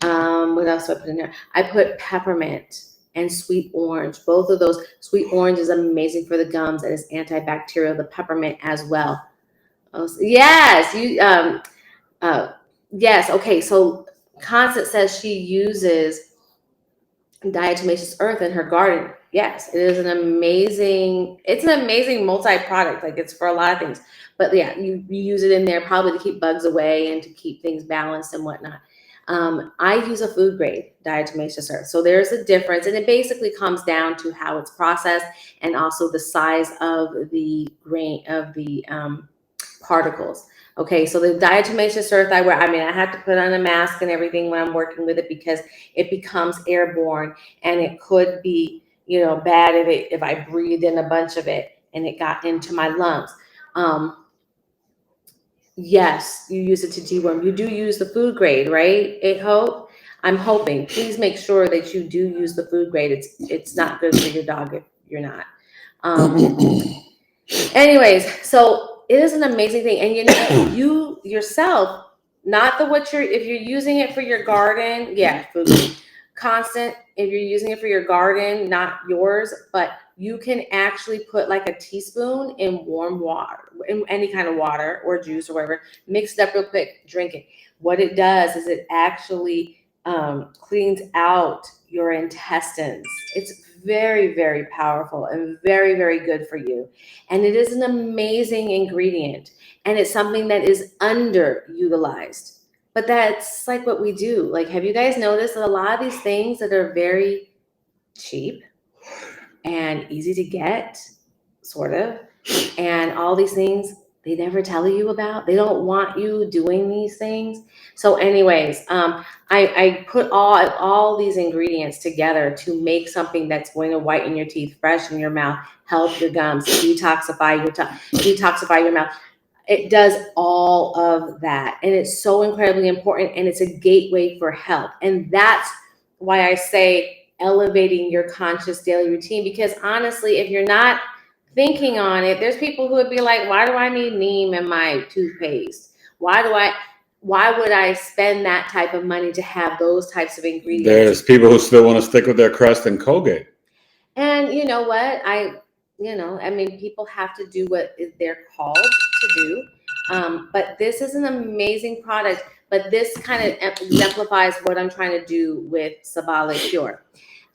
What else do I put in there? I put peppermint and sweet orange. Both of those. Sweet orange is amazing for the gums and it's antibacterial. The peppermint as well. Oh, yes, yes. Okay, so Constance says she uses diatomaceous earth in her garden. Yes, it is an amazing multi-product. Like it's for a lot of things. But yeah, you use it in there probably to keep bugs away and to keep things balanced and whatnot. I use a food grade diatomaceous earth. So there's a difference, and it basically comes down to how it's processed and also the size of the grain of the particles. Okay, so the diatomaceous earth I wear, I have to put on a mask and everything when I'm working with it because it becomes airborne, and it could be, bad if I breathed in a bunch of it and it got into my lungs. Yes, you use it to deworm. You do use the food grade, right? I'm hoping. Please make sure that you do use the food grade. It's not good for your dog if you're not. Anyways, so it is an amazing thing, and you yourself, not if you're using it for your garden, yeah, food grade. Constant, if you're using it for your garden, not yours, but you can actually put like a teaspoon in warm water, in any kind of water or juice or whatever, mix it up real quick, drink it. What it does is it actually cleans out your intestines. It's very, very powerful and very, very good for you. And it is an amazing ingredient. And it's something that is underutilized. But that's like what we do. Like, have you guys noticed that a lot of these things that are very cheap and easy to get, sort of, and all these things they never tell you about? They don't want you doing these things. So anyways, I put all these ingredients together to make something that's going to whiten your teeth, freshen your mouth, help your gums, detoxify your mouth. It does all of that. And it's so incredibly important. And it's a gateway for health. And that's why I say elevating your conscious daily routine. Because honestly, if you're not thinking on it, there's people who would be like, why do I need neem in my toothpaste? Why would I spend that type of money to have those types of ingredients? There's people who still want to stick with their Crest and Colgate. And you know what? People have to do what they're called to do. But this is an amazing product. But this kind of exemplifies what I'm trying to do with Sabali Pure.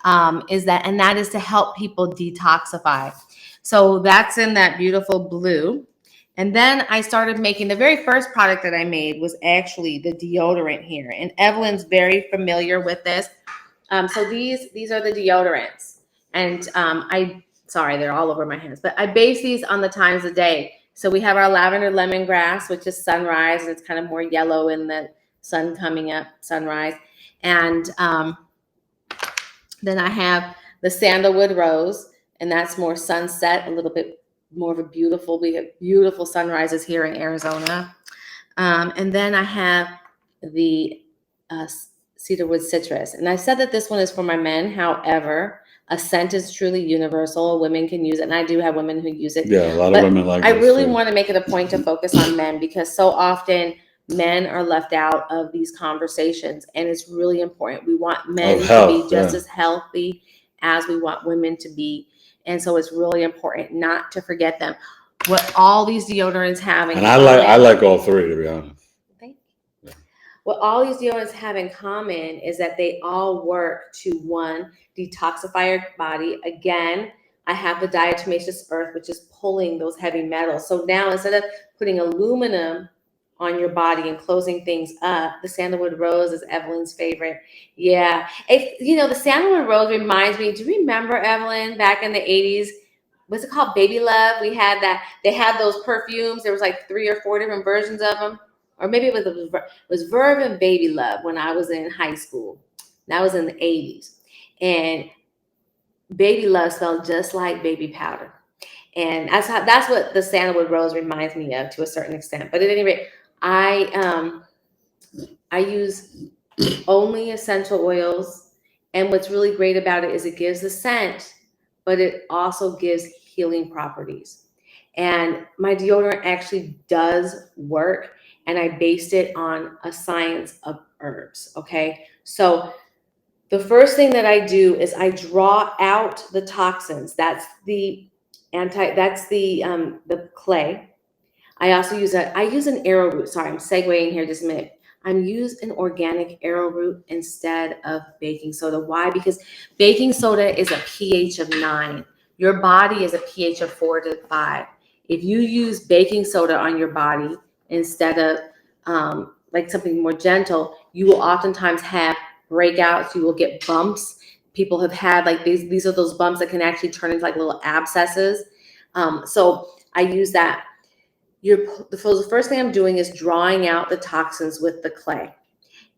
That is to help people detoxify. So that's in that beautiful blue. And then I started making, the very first product that I made was actually the deodorant here. And Evelyn's very familiar with this. So these are the deodorants. And they're all over my hands, but I base these on the times of day. So we have our lavender lemongrass, which is sunrise, and it's kind of more yellow in the sun coming up, sunrise. And then I have the sandalwood rose, and that's more sunset, a little bit more of a beautiful, we have beautiful sunrises here in Arizona. And then I have the cedarwood citrus. And I said that this one is for my men. However, a scent is truly universal. Women can use it, and I do have women who use it. Yeah, a lot of women like it. I really want to make it a point to focus on men, because so often men are left out of these conversations, and it's really important. We want men to be just as healthy as we want women to be, and so it's really important not to forget them. What all these deodorants have in common, I like all three, to be honest. What all these deodorants have in common is that they all work to, one, detoxify your body. Again, I have the diatomaceous earth, which is pulling those heavy metals. So now instead of putting aluminum on your body and closing things up, the sandalwood rose is Evelyn's favorite. Yeah. The sandalwood rose reminds me, do you remember, Evelyn, back in the 80s what's it called? Baby Love. We had that. They had those perfumes. There was like 3 or 4 different versions of them. Or maybe it was Verve and Baby Love when I was in high school. That was in the 80s. And Baby Love smelled just like baby powder. And that's what the sandalwood rose reminds me of to a certain extent. But at any rate, I use only essential oils. And what's really great about it is it gives the scent, but it also gives healing properties. And my deodorant actually does work. And I based it on a science of herbs. Okay. So the first thing that I do is I draw out the toxins. That's the clay. I also use an arrowroot. Sorry, I'm segueing here just a minute. I'm using an organic arrowroot instead of baking soda. Why? Because baking soda is a pH of 9. Your body is a pH of 4 to 5. If you use baking soda on your body instead of like something more gentle, you will oftentimes have breakouts. You will get bumps. People have had like these are those bumps that can actually turn into like little abscesses. So I use that. The first thing I'm doing is drawing out the toxins with the clay.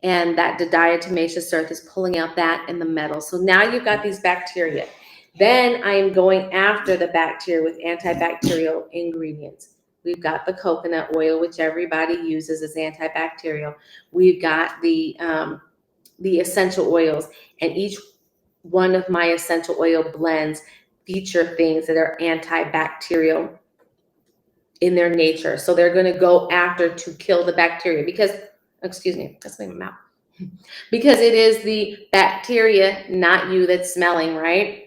And that the diatomaceous earth is pulling out that and the metal. So now you've got these bacteria. Then I am going after the bacteria with antibacterial ingredients. We've got the coconut oil, which everybody uses as antibacterial. We've got the essential oils, and each one of my essential oil blends feature things that are antibacterial in their nature. So they're going to go after to kill the bacteria because, excuse me, that's my mouth. Because it is the bacteria, not you, that's smelling, right?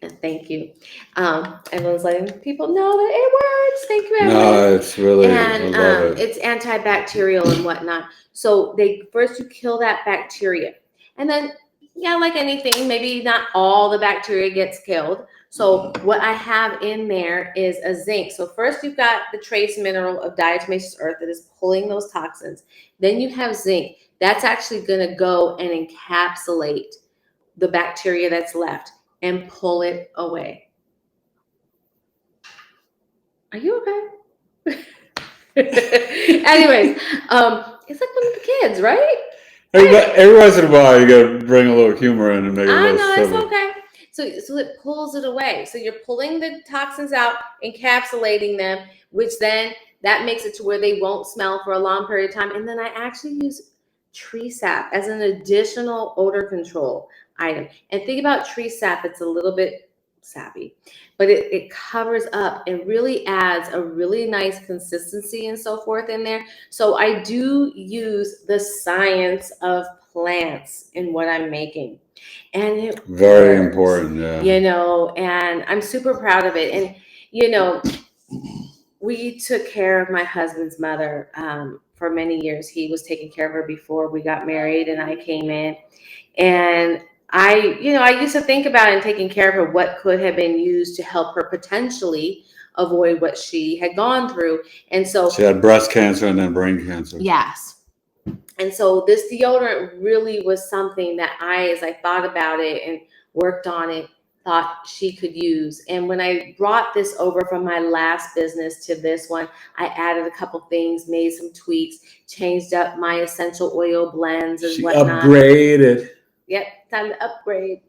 And thank you. Everyone's letting people know that it works. Thank you, everyone. No, it's really, and I love it. It's antibacterial and whatnot. So first you kill that bacteria. And then, yeah, like anything, maybe not all the bacteria gets killed. So what I have in there is a zinc. So first you've got the trace mineral of diatomaceous earth that is pulling those toxins. Then you have zinc. That's actually going to go and encapsulate the bacteria that's left and pull it away. Are you okay? Anyways, it's like one of the kids, right? Every once in a while, you gotta bring a little humor in and make it a little I know, silly. it's okay. So it pulls it away. So you're pulling the toxins out, encapsulating them, which then that makes it to where they won't smell for a long period of time. And then I actually use tree sap as an additional odor control item. And think about tree sap, it's a little bit sappy, but it covers up and really adds a really nice consistency and so forth in there. So I do use the science of plants in what I'm making. And it very works, important, yeah. You know, and I'm super proud of it. And, you know, we took care of my husband's mother for many years. He was taking care of her before we got married and I came in. And I used to think about in taking care of her what could have been used to help her potentially avoid what she had gone through. And so she had breast cancer and then brain cancer. Yes. And so this deodorant really was something that as I thought about it and worked on it, thought she could use. And when I brought this over from my last business to this one, I added a couple things, made some tweaks, changed up my essential oil blends and whatnot. Upgraded. Yep, time to upgrade.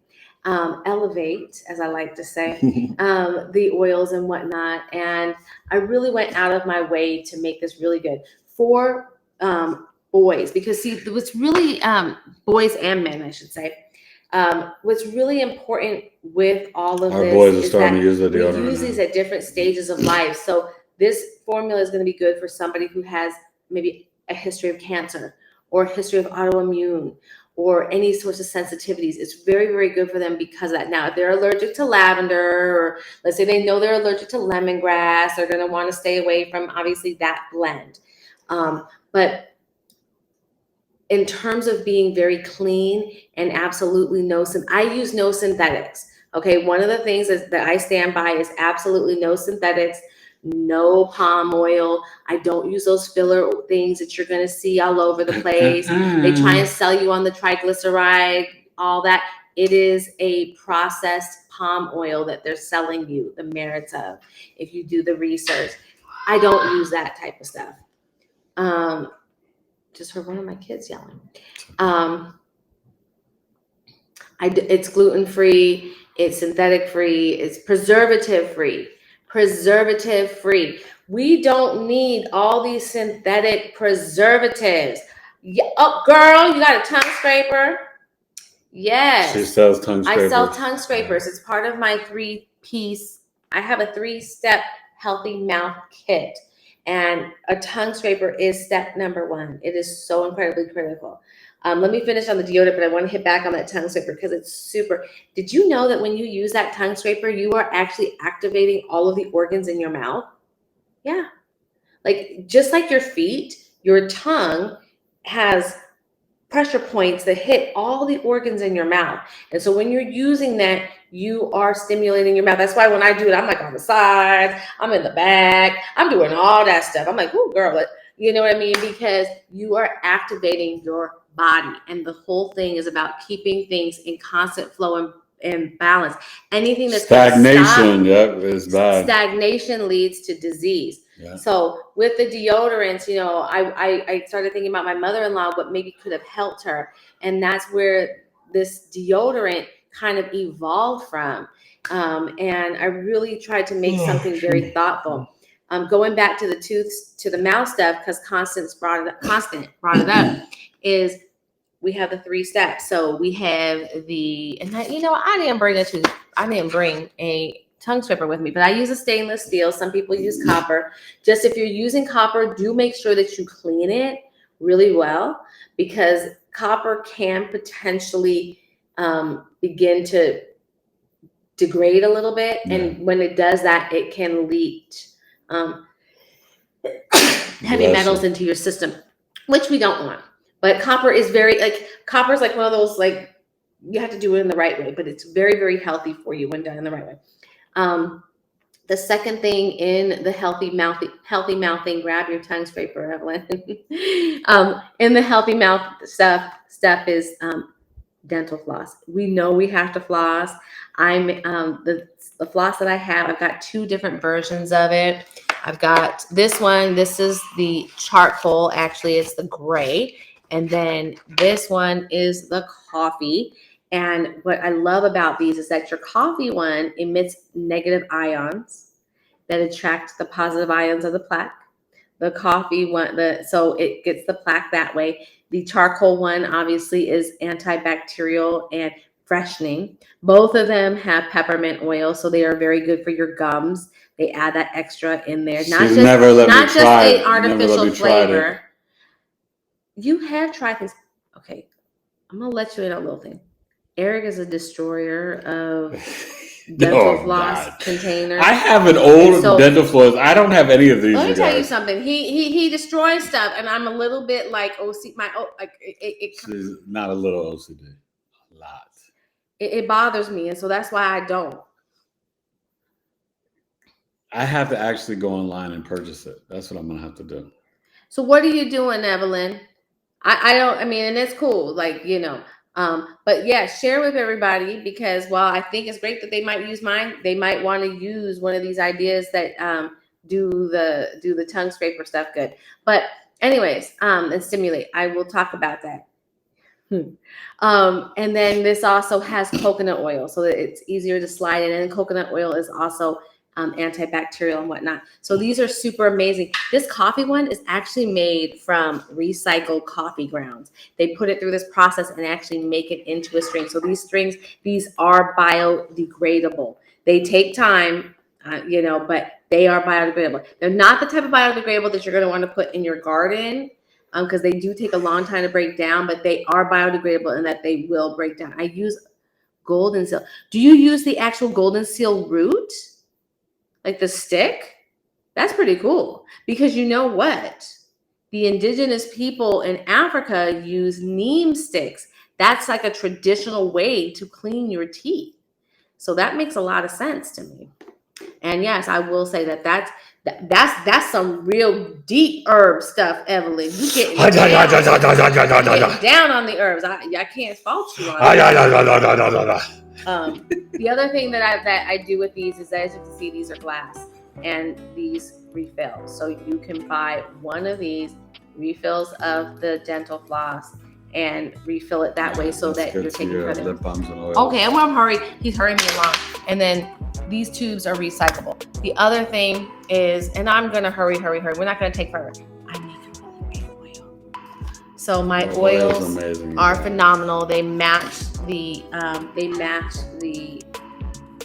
Elevate, as I like to say, the oils and whatnot. And I really went out of my way to make this really good for boys, because see, what's really boys and men, I should say. What's really important with all of our this boys are is starting that to use the deodorant. We use these at different stages of life. So this formula is going to be good for somebody who has maybe a history of cancer or a history of autoimmune or any sorts of sensitivities. It's very, very good for them because of that. Now, if they're allergic to lavender, or let's say they know they're allergic to lemongrass, they're going to want to stay away from obviously that blend. But in terms of being very clean and absolutely I use no synthetics. Okay, one of the things that I stand by is absolutely no synthetics, no palm oil. I don't use those filler things that you're going to see all over the place. They try and sell you on the triglyceride, all that. it is a processed palm oil that they're selling you the merits of. If you do the research, I don't use that type of stuff. Just heard one of my kids yelling. It's gluten-free, it's synthetic-free, it's preservative-free. Preservative-free. We don't need all these synthetic preservatives. Yeah, oh, girl, you got a tongue scraper? Yes. She sells tongue scrapers. I sell tongue scrapers. It's part of my 3-piece. I have a 3-step healthy mouth kit. And a tongue scraper is step number 1. It is so incredibly critical. Let me finish on the deodorant, but I want to hit back on that tongue scraper because it's super. Did you know that when you use that tongue scraper, you are actually activating all of the organs in your mouth? Yeah. Like, just like your feet, your tongue has pressure points that hit all the organs in your mouth. And so when you're using that, you are stimulating your mouth. That's why when I do it, I'm like on the sides, I'm in the back, I'm doing all that stuff. I'm like, ooh, girl, you know what I mean? Because you are activating your body. And the whole thing is about keeping things in constant flow and balance. Anything that's stagnation, is bad. Stagnation leads to disease. Yeah. So with the deodorants, you know, I started thinking about my mother-in-law, what maybe could have helped her. And that's where this deodorant kind of evolved from. And I really tried to make something very thoughtful. Going back to the tooth to the mouth stuff, because Constant brought it up, is we have the 3 steps. So we have I didn't bring a tongue scraper with me, but I use a stainless steel. Some people use copper. Just if you're using copper, do make sure that you clean it really well, because copper can potentially begin to degrade a little bit. Yeah. And when it does that, it can leach heavy metals into your system, which we don't want. But copper is copper is like one of those, like, you have to do it in the right way, but it's very, very healthy for you when done in the right way. The second thing in the healthy mouthing, grab your tongue scraper, Evelyn. In the healthy mouth step is dental floss. We know we have to floss. I'm the floss that I have, I've got 2 different versions of it. I've got this one. This is the charcoal. Actually, it's the gray. And then this one is the coffee. And what I love about these is that your coffee one emits negative ions that attract the positive ions of the plaque. The coffee one, so it gets the plaque that way. The charcoal one obviously is antibacterial and freshening. Both of them have peppermint oil, so they are very good for your gums. They add that extra in there. Not just an artificial flavor. You have tried things. Okay, I'm gonna let you in on a little thing. Eric is a destroyer of dental floss containers. I have an old dental floss. I don't have any of these. Let me tell you something. He destroys stuff, and I'm a little bit like OCD. She's not a little OCD. A lot. It bothers me, and so that's why I don't. I have to actually go online and purchase it. That's what I'm gonna have to do. So what are you doing, Evelyn? And it's cool, like, you know. But yeah, share with everybody, because while I think it's great that they might use mine, they might want to use one of these ideas that do the tongue scraper stuff good. But anyways, and stimulate. I will talk about that. And then this also has coconut oil, so that it's easier to slide in. And coconut oil is also antibacterial and whatnot. So these are super amazing. This coffee one is actually made from recycled coffee grounds. They put it through this process and actually make it into a string. So these are biodegradable. They take time, but they are biodegradable. They're not the type of biodegradable that you're going to want to put in your garden, because they do take a long time to break down, but they are biodegradable in that they will break down. I use golden seal. Do you use the actual golden seal root? Like the stick? That's pretty cool, because you know what? The indigenous people in Africa use neem sticks. That's like a traditional way to clean your teeth. So that makes a lot of sense to me. And yes, I will say that's some real deep herb stuff, Evelyn. You getting down on the herbs. I can't fault you on that. The other thing that I do with these is that, as you can see, these are glass and these refill. So you can buy one of these refills of the dental floss and refill it that way, so that you're taking care of lip balms and oils. Okay, I'm gonna hurry. He's hurrying me along. And then these tubes are recyclable. The other thing is, and I'm gonna hurry. We're not gonna take forever. I make a really great oil. So my oils are phenomenal. They match the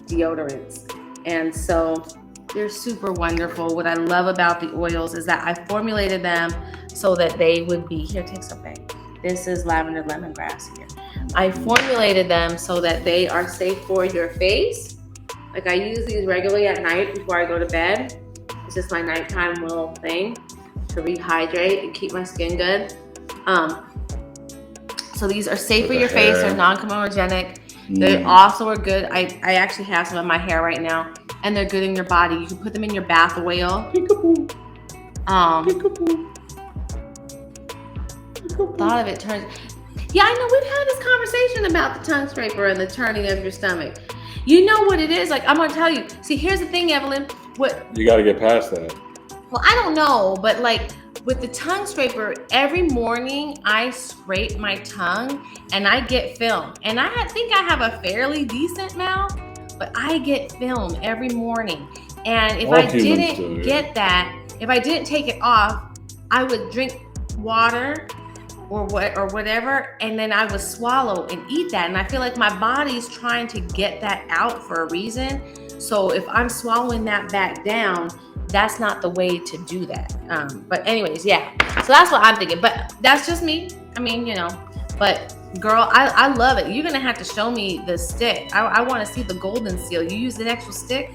deodorants, and so they're super wonderful. What I love about the oils is that I formulated them so that they would be here. Take something. This is lavender lemongrass here. I formulated them so that they are safe for your face. Like, I use these regularly at night before I go to bed. It's just my nighttime little thing to rehydrate and keep my skin good. So these are safe for your face. They're non-comedogenic. They also are good. I actually have some in my hair right now, and they're good in your body. You can put them in your bath oil. Peekaboo. Thought of it turns. Yeah, I know, we've had this conversation about the tongue scraper and the turning of your stomach. You know what it is? Like, I'm gonna tell you. See, here's the thing, Evelyn. What you got to get past that. Well, I don't know, but like with the tongue scraper, every morning I scrape my tongue and I get film. And I think I have a fairly decent mouth, but I get film every morning. And if I didn't get that, if I didn't take it off, I would drink water or whatever, and then I would swallow and eat that. And I feel like my body's trying to get that out for a reason. So if I'm swallowing that back down, that's not the way to do that. But anyways, yeah. So that's what I'm thinking. But that's just me. I mean, you know. But girl, I love it. You're gonna have to show me the stick. I want to see the golden seal. You use an actual stick?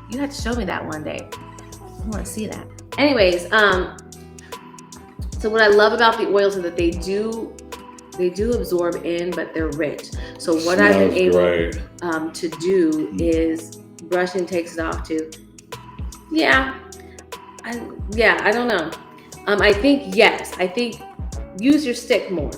You have to show me that one day. I want to see that. Anyways, so what I love about the oils is that they do absorb in, but they're rich. So what I've been able to do is brushing takes it off too. Yeah, I don't know. I think use your stick more.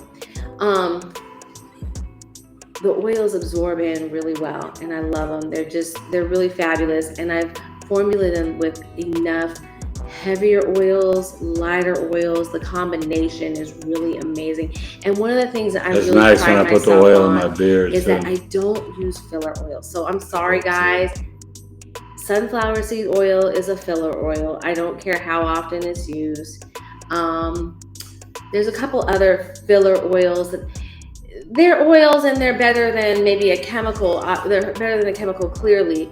The oils absorb in really well, and I love them. They're really fabulous, and I've formulated them with enough heavier oils, lighter oils. The combination is really amazing. And one of the things that I really nice when I put the oil in my beard is that I don't use filler oil. So I'm sorry, guys. Sunflower seed oil is a filler oil. I don't care how often it's used. There's a couple other filler oils. They're oils and they're better than maybe a chemical. They're better than a chemical, clearly.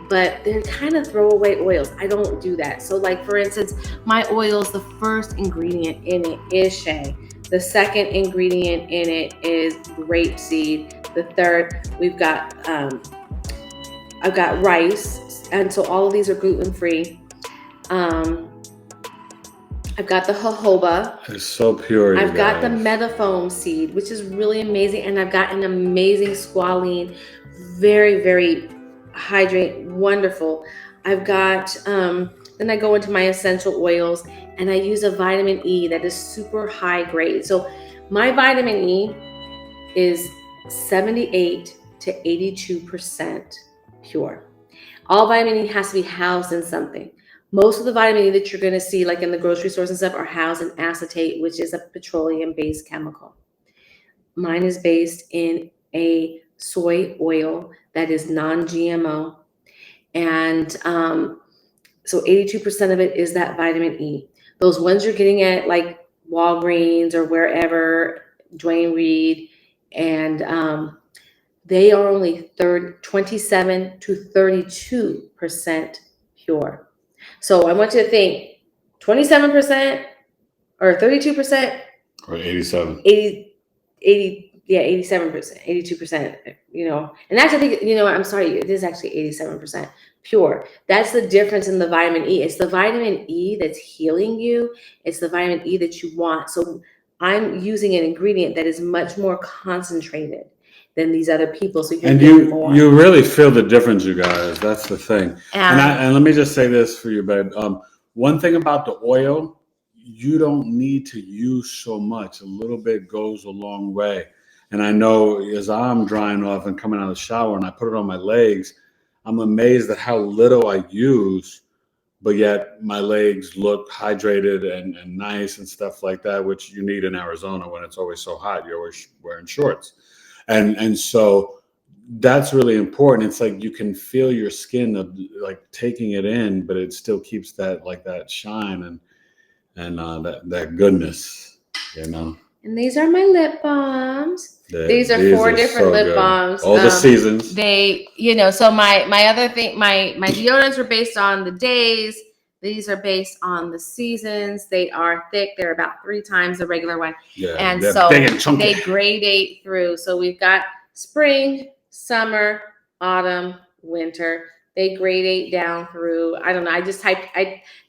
But they're kind of throwaway oils. I don't do that. So like, for instance, my oils, the first ingredient in it is shea. The second ingredient in it is grapeseed. The third, I've got rice. And so all of these are gluten-free. I've got the jojoba. It's so pure. I've got the metaphone seed, which is really amazing. And I've got an amazing squalene, very, very hydrate, wonderful. I've got, then I go into my essential oils and I use a vitamin E that is super high grade. So my vitamin E is 78 to 82% pure. All vitamin E has to be housed in something. Most of the vitamin E that you're going to see like in the grocery stores and stuff are housed in acetate, which is a petroleum-based chemical. Mine is based in a soy oil that is non-GMO. And so 82% of it is that vitamin E. Those ones you're getting at like Walgreens or wherever, Dwayne Reed, and they are only 27 to 32% pure. So I want you to think 27% or 32% or 87. 87%, 82%, you know, and that's, I think, you know, I'm sorry, it is actually 87% pure. That's the difference in the vitamin E. It's the vitamin E that's healing you. It's the vitamin E that you want. So I'm using an ingredient that is much more concentrated. than these other people. So and you really feel the difference, you guys. That's the thing. And let me just say this for you, babe. One thing about the oil, you don't need to use so much. A little bit goes a long way. And I know as I'm drying off and coming out of the shower and I put it on my legs, I'm amazed at how little I use, but yet my legs look hydrated and nice and stuff like that, which you need in Arizona when it's always so hot. You're always wearing shorts. And so that's really important. It's like you can feel your skin of like taking it in, but it still keeps that like that shine and that goodness, you know. And these are my lip balms. These are 4 different lip balms. All the seasons. They, so my other thing, my deodorants are based on the days. These are based on the seasons. They are thick. They're about 3 times the regular one. Yeah, and so they gradate through. So we've got spring, summer, autumn, winter. They gradate down through. I don't know. I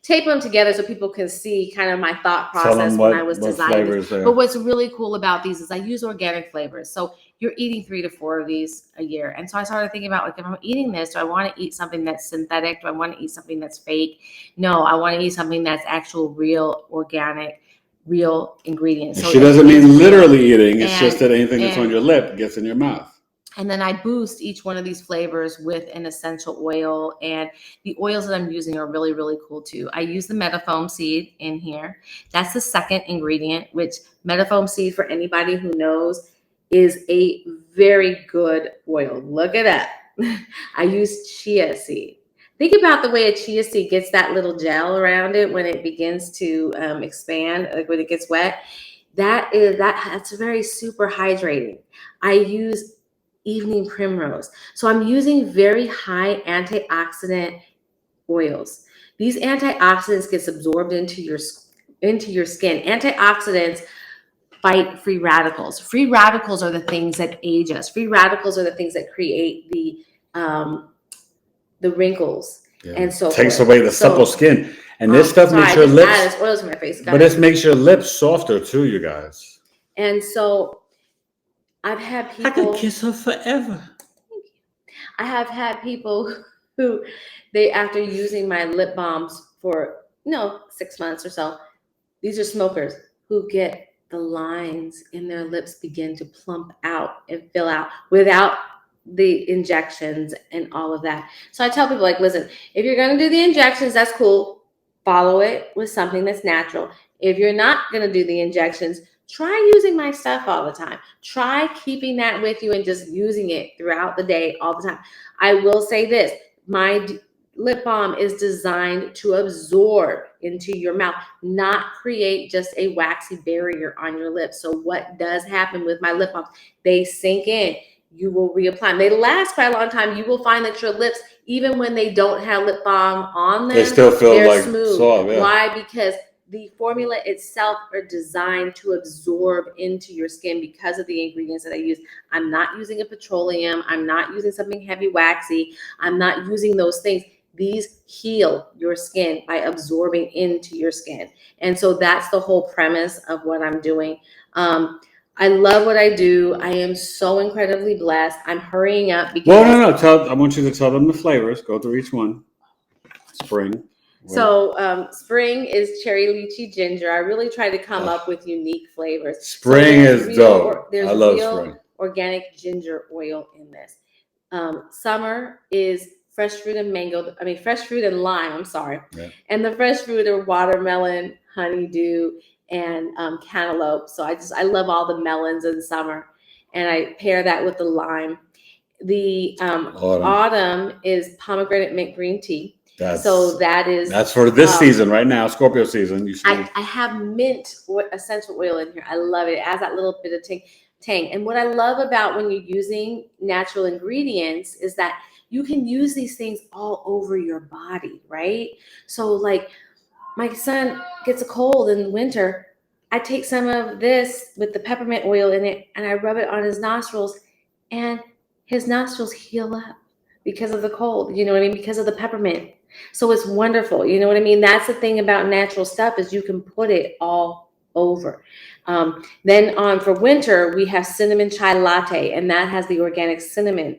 tape them together so people can see kind of my thought process when I was designing this. But what's really cool about these is I use organic flavors. So you're eating 3 to 4 of these a year. And so I started thinking about, like, if I'm eating this, do I want to eat something that's synthetic? Do I want to eat something that's fake? No, I want to eat something that's actual, real, organic, real ingredients. So she doesn't mean literally eating. It's just that anything that's on your lip gets in your mouth. And then I boost each one of these flavors with an essential oil. And the oils that I'm using are really, really cool too. I use the metafoam seed in here. That's the second ingredient, which metafoam seed, for anybody who knows, is a very good oil. Look it up. I use chia seed. Think about the way a chia seed gets that little gel around it when it begins to expand, like when it gets wet. That's very super hydrating. I use evening primrose. So I'm using very high antioxidant oils. These antioxidants get absorbed into your skin. Antioxidants fight free radicals. Free radicals are the things that age us. Free radicals are the things that create the wrinkles. Yeah. And so takes away the supple skin. And this stuff makes your lips. Oils in my face. But this makes your lips softer too, you guys. And so I've had people. I could kiss her forever. I have had people who after using my lip balms for 6 months or so, these are smokers who get the lines in their lips begin to plump out and fill out without the injections and all of that. So I tell people, like, listen, if you're going to do the injections, that's cool. Follow it with something that's natural. If you're not going to do the injections, try using my stuff all the time. Try keeping that with you and just using it throughout the day, all the time. I will say this, my lip balm is designed to absorb into your mouth, not create just a waxy barrier on your lips. So what does happen with my lip balms? They sink in. You will reapply them. They last quite a long time. You will find that your lips, even when they don't have lip balm on them, they still feel like smooth. Soft, yeah. Why? Because the formula itself are designed to absorb into your skin because of the ingredients that I use. I'm not using a petroleum. I'm not using something heavy waxy. I'm not using those things. These heal your skin by absorbing into your skin. And so that's the whole premise of what I'm doing. I love what I do. I am so incredibly blessed. I'm hurrying up because... No. I want you to tell them the flavors. Go through each one. Spring. So spring is cherry, lychee, ginger. I really try to come up with unique flavors. Spring is dope. I love spring. Organic ginger oil in this. Summer is fresh fruit and lime. I'm sorry. Yeah. And the fresh fruit are watermelon, honeydew, and cantaloupe. So I love all the melons in summer, and I pair that with the lime. The autumn is pomegranate mint green tea. That's for this season right now, Scorpio season. I have mint essential oil in here. I love it. It adds that little bit of tang. And what I love about when you're using natural ingredients is that you can use these things all over your body, right? So like my son gets a cold in the winter. I take some of this with the peppermint oil in it and I rub it on his nostrils, and his nostrils heal up because of the cold, you know what I mean? Because of the peppermint. So it's wonderful. You know what I mean? That's the thing about natural stuff, is you can put it all over. Then for winter, we have cinnamon chai latte, and that has the organic cinnamon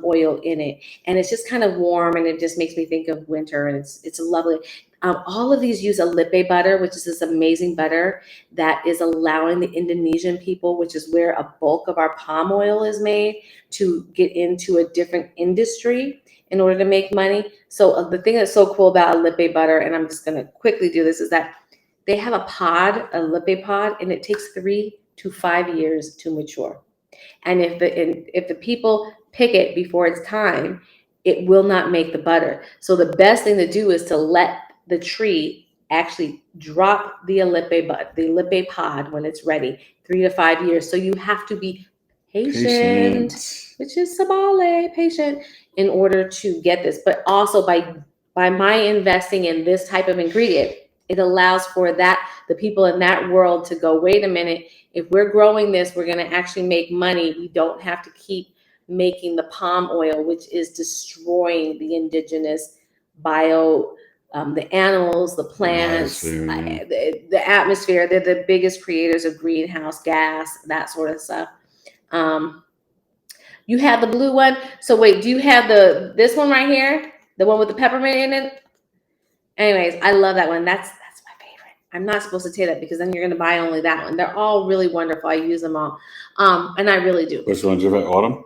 oil in it, and it's just kind of warm, and it just makes me think of winter, and it's lovely. All of these use a lipe butter, which is this amazing butter that is allowing the Indonesian people, which is where a bulk of our palm oil is made, to get into a different industry in order to make money. So the thing that's so cool about a lipe butter, and I'm just going to quickly do this, is that they have a pod, a lipe pod, and it takes 3 to 5 years to mature. And if the people pick it before it's time, it will not make the butter. So the best thing to do is to let the tree actually drop the lipe pod when it's ready, 3 to 5 years. So you have to be patient. Which is Sabali, patient, in order to get this. But also by my investing in this type of ingredient, it allows for the people in that world to go, wait a minute, if we're growing this, we're going to actually make money. We don't have to keep making the palm oil, which is destroying the indigenous the animals, the plants, the atmosphere. They're the biggest creators of greenhouse gas, that sort of stuff. You have the blue one. So wait, do you have this one right here? The one with the peppermint in it? Anyways, I love that one. That's my favorite. I'm not supposed to say that because then you're going to buy only that one. They're all really wonderful. I use them all. And I really do. Which one do you like? Autumn?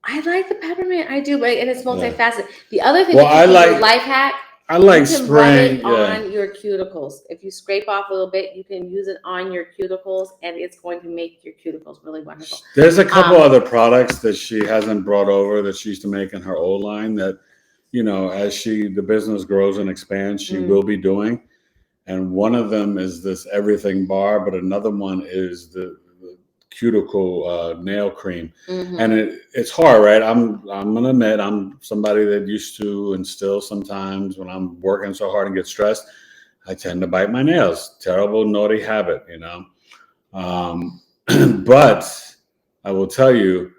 I like the peppermint. I do, and it's multifaceted. Yeah. The other thing, life hack. I like spraying. You can rub it on your cuticles. If you scrape off a little bit, you can use it on your cuticles, and it's going to make your cuticles really wonderful. There's a couple other products that she hasn't brought over that she used to make in her old line that, as the business grows and expands, she will be doing. And one of them is this everything bar, but another one is the cuticle nail cream. And it's hard, right? I'm gonna admit I'm somebody that used to, and still sometimes when I'm working so hard and get stressed, I tend to bite my nails. Terrible, naughty habit, but I will tell you,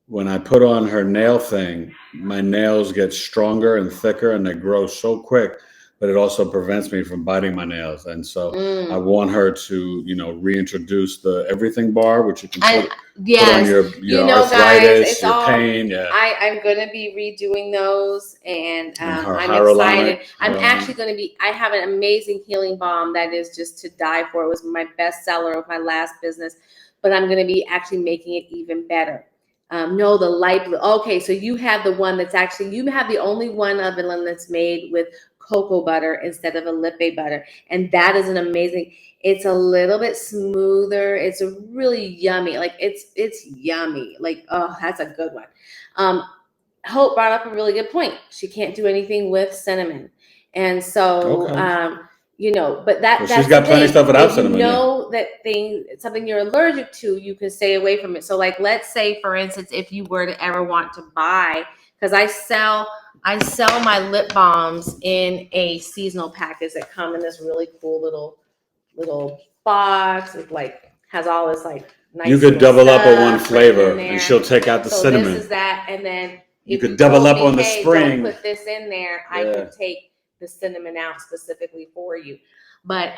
when I put on her nail thing, my nails get stronger and thicker, and they grow so quick, but it also prevents me from biting my nails. And so I want her to, reintroduce the everything bar, which you can put on your arthritis, guys, pain. Yeah. I'm going to be redoing those, and I'm excited. I'm actually going to I have an amazing healing balm that is just to die for. It was my best seller of my last business, but I'm going to be actually making it even better. No, the light blue. Okay, so you have the one that's actually, you have the only one of Allan that's made with cocoa butter instead of a lipe butter. And that is an amazing, it's a little bit smoother. It's a really yummy, like it's yummy. Like, oh, that's a good one. Hope brought up a really good point. She can't do anything with cinnamon. And so, but that's she's got plenty of stuff without cinnamon. That something you're allergic to, you can stay away from it. So like, let's say for instance, if you were to ever want to buy, because I sell my lip balms in a seasonal package that come in this really cool little box. It has all this nice. You could double up on one flavor, and she'll take out the cinnamon. This is that, and then you could double up on the spring. Don't put this in there. I could take the cinnamon out specifically for you. But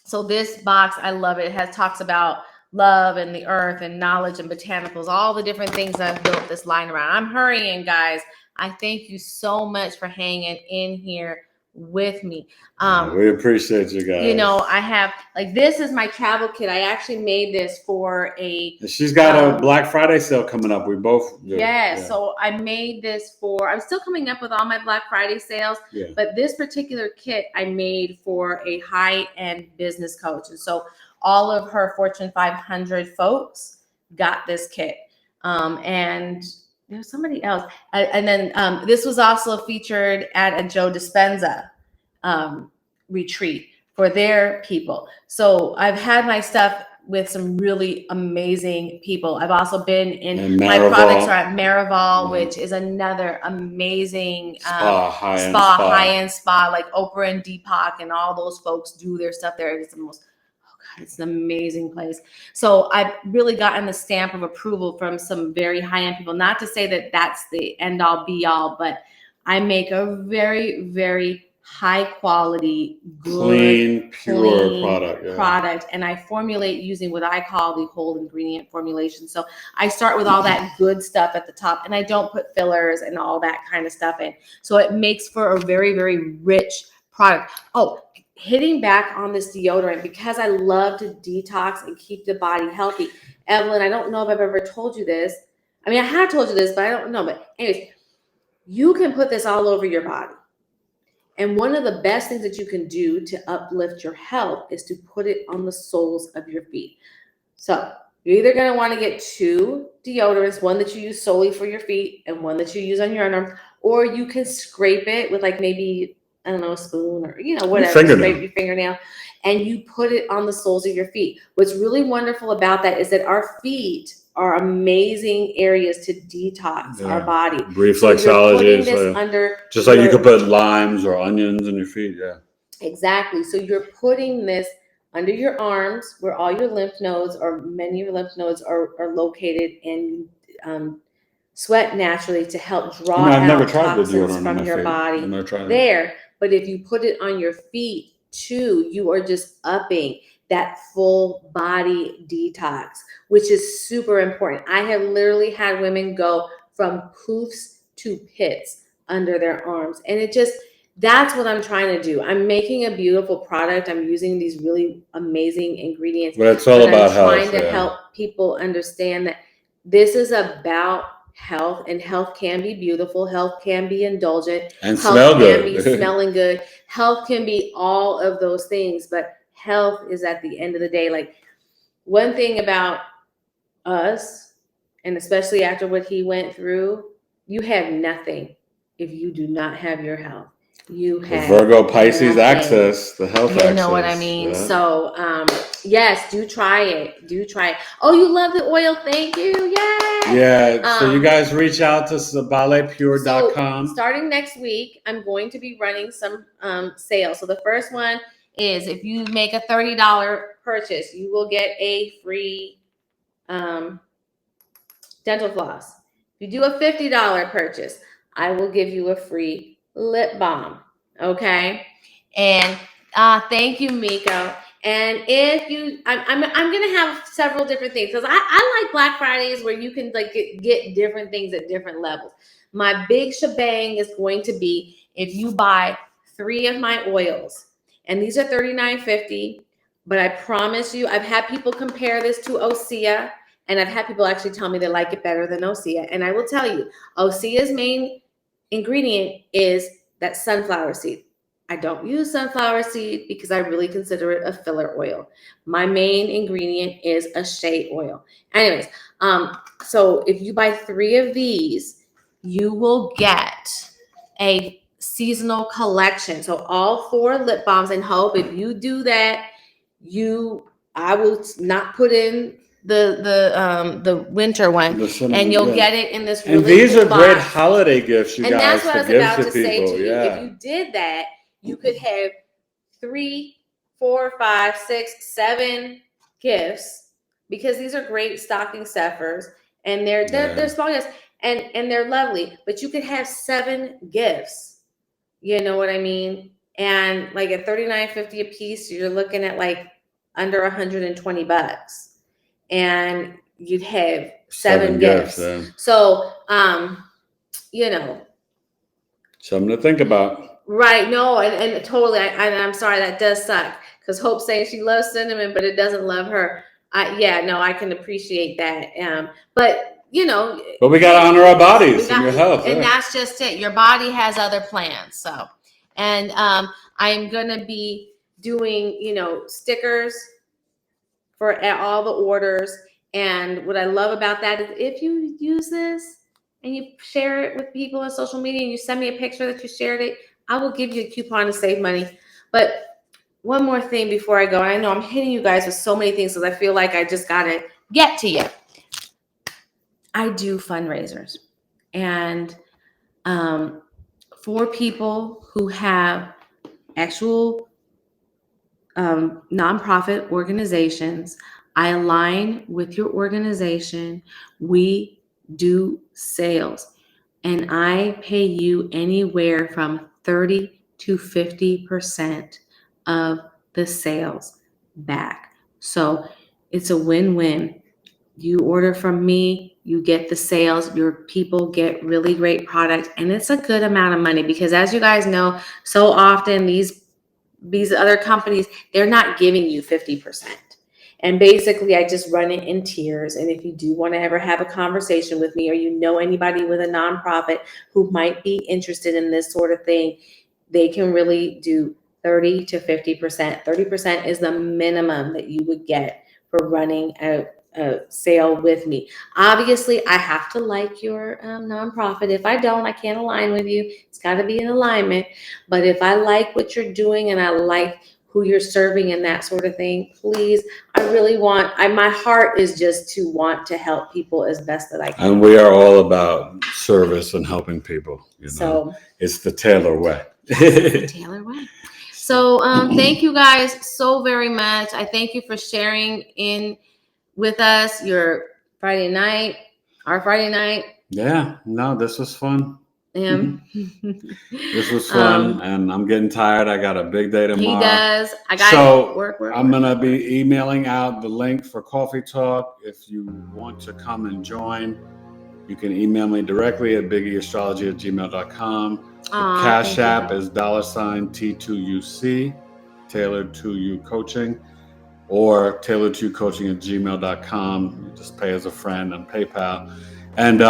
so this box, I love it. It talks about love and the earth and knowledge and botanicals, all the different things I've built this line around. I'm hurrying, guys. I thank you so much for hanging in here with me. We appreciate you guys. I have this is my travel kit. I actually made this for she's got a Black Friday sale coming up. We both do. Yeah, so I made this I'm still coming up with all my Black Friday sales, but this particular kit I made for a high-end business coach. And so all of her Fortune 500 folks got this kit. And there's somebody else. And then this was also featured at a Joe Dispenza retreat for their people. So I've had my stuff with some really amazing people. I've also been in my products are at Marival, which is another amazing high-end spa, like Oprah and Deepak and all those folks do their stuff there. It's the most, it's an amazing place. So I've really gotten the stamp of approval from some very high-end people. Not to say that that's the end-all be-all, but I make a very, very high quality, good, clean, pure product. And I formulate using what I call the whole ingredient formulation. So I start with all that good stuff at the top, and I don't put fillers and all that kind of stuff in. So it makes for a very, very rich product. Oh, hitting back on this deodorant, because I love to detox and keep the body healthy. Evelyn, I don't know if I've ever told you this. I mean, I have told you this, but I don't know. But anyways, you can put this all over your body. And one of the best things that you can do to uplift your health is to put it on the soles of your feet. So you're either going to want to get 2 deodorants, one that you use solely for your feet and one that you use on your underarms, or you can scrape it with like maybe, I don't know, a spoon or, whatever, scrape your fingernail, and you put it on the soles of your feet. What's really wonderful about that is that our feet are amazing areas to detox our body. Reflexology. So just like you could put limes or onions in your feet. Yeah. Exactly. So you're putting this under your arms where all your lymph nodes or many of your lymph nodes are located, and sweat naturally to help draw out toxins from your body there. But if you put it on your feet too, you are just upping that full body detox, which is super important. I have literally had women go from poofs to pits under their arms. And that's what I'm trying to do. I'm making a beautiful product. I'm using these really amazing ingredients. But it's all about health. I'm trying to help people understand that this is about health, and health can be beautiful. Health can be indulgent. And smell good. Health can be smelling good. Health can be all of those things, but health is at the end of the day. Like, one thing about us, and especially after what he went through, you have nothing if you do not have your health. You have the Virgo Pisces access, the health access. You know what I mean? Yeah. So, yes, do try it. Oh, you love the oil. Thank you. Yay! Yeah. So you guise reach out to SabaliPure.com. So starting next week, I'm going to be running some sales. So the first one is if you make a $30 purchase, you will get a free dental floss. If you do a $50 purchase, I will give you a free lip balm. Okay. And thank you, Miko. And if you, I'm gonna have several different things, because I like Black Fridays where you can like get different things at different levels. My big shebang is going to be if you buy 3 of my oils, and these are $39.50. But I promise you, I've had people compare this to Osea, and I've had people actually tell me they like it better than Osea. And I will tell you, Osea's main ingredient is that sunflower seed. I don't use sunflower seed because I really consider it a filler oil. My main ingredient is a shea oil. Anyways, so if you buy 3 of these, you will get a seasonal collection. So all 4 lip balms, and hope if you do that, I will not put in the winter one, and you'll get it in this really and these cool are great holiday gifts, you guys. And that's what I was about to say to you. If you did that, you could have 3, 4, 5, 6, 7 gifts, because these are great stocking stuffers, and they're small gifts, and they're lovely. But you could have 7 gifts. You know what I mean? And like at $39.50 a piece, you're looking at like under $120. And you'd have 7 gifts. So, something to think about. Right. No, and totally. I'm sorry, that does suck, because Hope's saying she loves cinnamon, but it doesn't love her. I can appreciate that. But we got to honor our bodies and your health. And that's just it. Your body has other plans. So, and I'm going to be doing, stickers for all the orders. And what I love about that is if you use this and you share it with people on social media and you send me a picture that you shared it, I will give you a coupon to save money. But one more thing before I go. I know I'm hitting you guys with so many things because I feel like I just got to get to you. I do fundraisers. And for people who have actual nonprofit organizations, I align with your organization. We do sales, and I pay you anywhere from $30 to 50% of the sales back. So it's a win-win. You order from me, you get the sales, your people get really great product, and it's a good amount of money because, as you guys know, so often these other companies, they're not giving you 50%. And basically, I just run it in tiers. And if you do want to ever have a conversation with me, or you know anybody with a nonprofit who might be interested in this sort of thing, they can really do 30 to 50%. 30% is the minimum that you would get for running a sale with me. Obviously, I have to like your nonprofit. If I don't, I can't align with you. It's got to be in alignment. But if I like what you're doing and I like who you're serving and that sort of thing, please, I really want, my heart is just to want to help people as best that I can. And we are all about service and helping people. So it's the Taylor way. The Taylor way. So thank you guys so very much. I thank you for sharing in with us your Friday night, our Friday night. Yeah, no, this was fun. This was Um, fun, and I'm getting tired. I got a big day tomorrow. He does. I got So work. I'm going to be emailing out the link for Coffee Talk. If you want to come and join, you can email me directly at BigEAstrology@gmail.com. Cash App is $T2UC, Tailored to You Coaching, or tailored2coaching@gmail.com. You just pay as a friend on PayPal. And,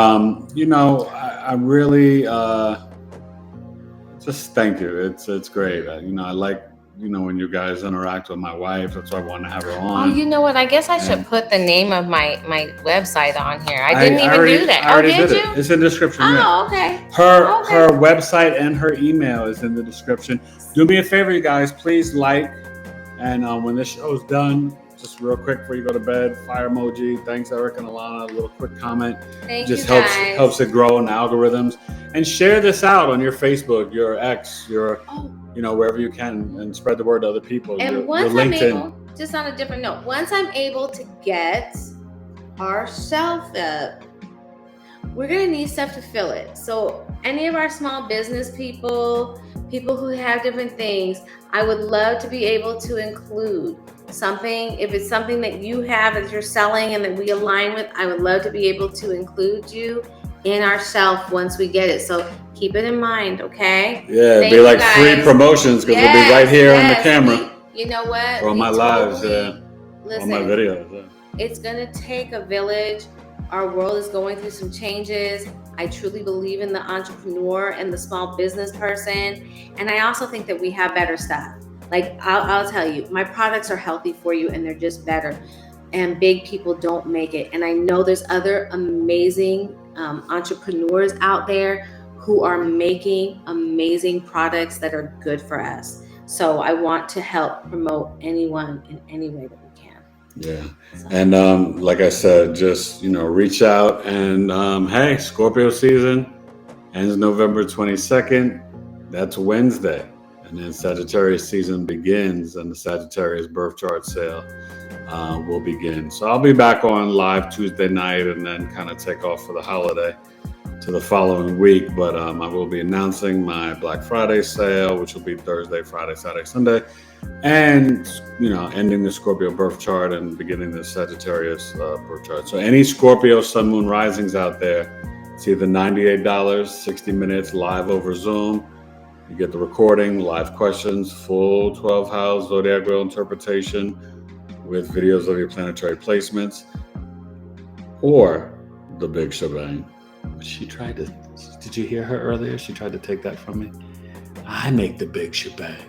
I really just thank you. It's great. I like, when you guys interact with my wife. That's why I want to have her on. Oh, you know what? I guess I should put the name of my website on here. I didn't even do that. I already did you? It. It's in the description. Oh, okay. Her website and her email is in the description. Do me a favor, you guys. Please like. And when this show is done, just real quick before you go to bed, fire emoji. Thanks, Eric and Allana. A little quick comment. Just helps it grow in algorithms. And share this out on your Facebook, your X, your wherever you can, and spread the word to other people. And once I'm able, just on a different note, once I'm able to get our shelf up, we're gonna need stuff to fill it. So any of our small business people who have different things, I would love to be able to include something. If it's something that you have that you're selling and that we align with, I would love to be able to include you in our shelf once we get it. So keep it in mind, okay? Yeah, it'd be like free promotions because we'll be right here on the camera. You know what? Or on my lives, listen, on my videos. Yeah. It's gonna take a village. Our world is going through some changes. I truly believe in the entrepreneur and the small business person. And I also think that we have better stuff. Like I'll tell you, my products are healthy for you and they're just better. And big people don't make it. And I know there's other amazing entrepreneurs out there who are making amazing products that are good for us. So I want to help promote anyone in any way that we can. Yeah. So. And like I said, just, reach out and hey, Scorpio season ends November 22nd. That's Wednesday. And then Sagittarius season begins and the Sagittarius birth chart sale will begin. So I'll be back on live Tuesday night and then kind of take off for the holiday to the following week. But I will be announcing my Black Friday sale, which will be Thursday, Friday, Saturday, Sunday. And, ending the Scorpio birth chart and beginning the Sagittarius birth chart. So any Scorpio Sun, Moon, Risings out there, it's either $98, 60 minutes live over Zoom. You get the recording, live questions, full 12 house zodiac wheel interpretation with videos of your planetary placements, or the big shebang. Did you hear her earlier? She tried to take that from me. I make the big shebang.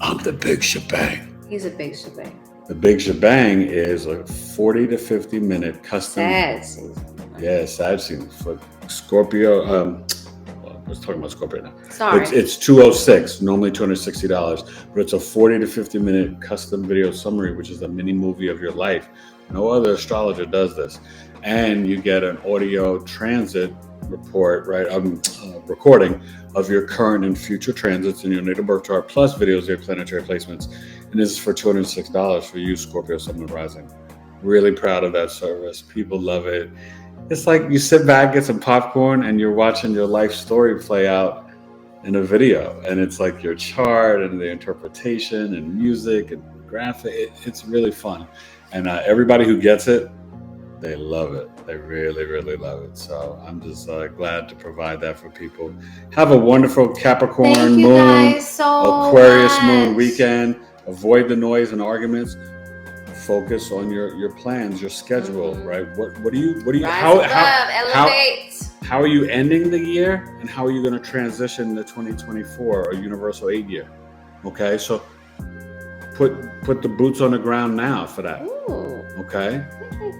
I'm the big shebang. He's a big shebang. The big shebang is a 40 to 50 minute custom. Sad season. Yeah, sad season for Scorpio. I was talking about Scorpio now. Sorry. It's $206, normally $260, but it's a 40 to 50 minute custom video summary, which is a mini movie of your life. No other astrologer does this. And you get an audio transit report, right? Recording of your current and future transits in your natal birth chart, plus videos of your planetary placements. And this is for $206 for you, Scorpio Sun, Moon, Rising. Really proud of that service. People love it. It's like you sit back, get some popcorn, and you're watching your life story play out in a video, and it's like your chart and the interpretation and music and graphic. It's really fun, and everybody who gets it, they love it. They really, really love it. So I'm just glad to provide that for people. Have a wonderful Capricorn Thank you Moon, guys so Aquarius much. Moon weekend. Avoid the noise and arguments. Focus on your plans, your schedule, right? What do you Rise above, elevate. how are you ending the year, and how are you going to transition to 2024 or Universal 8 year? Okay, so put the boots on the ground now for that. Ooh. Okay.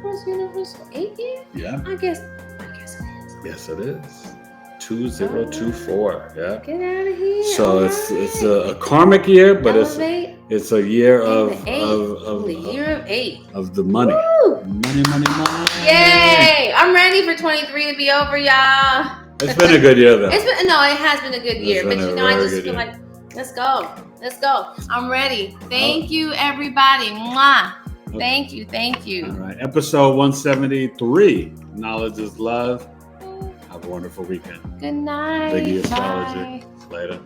First Universal 8 year? Yeah. I guess it is. Yes, it is. 2024. Yeah. Get out of here. So it's a karmic year, but it's a year of the year of 8 of the money. Woo! Money. Yay! I'm ready for 23 to be over, y'all. It's been a good year though. It has been a good year, but I just feel like let's go. I'm ready. Thank you, everybody. Mwah. Thank you. All right, episode 173. Knowledge is love. Have a wonderful weekend. Good night. BigEAstrology. Later.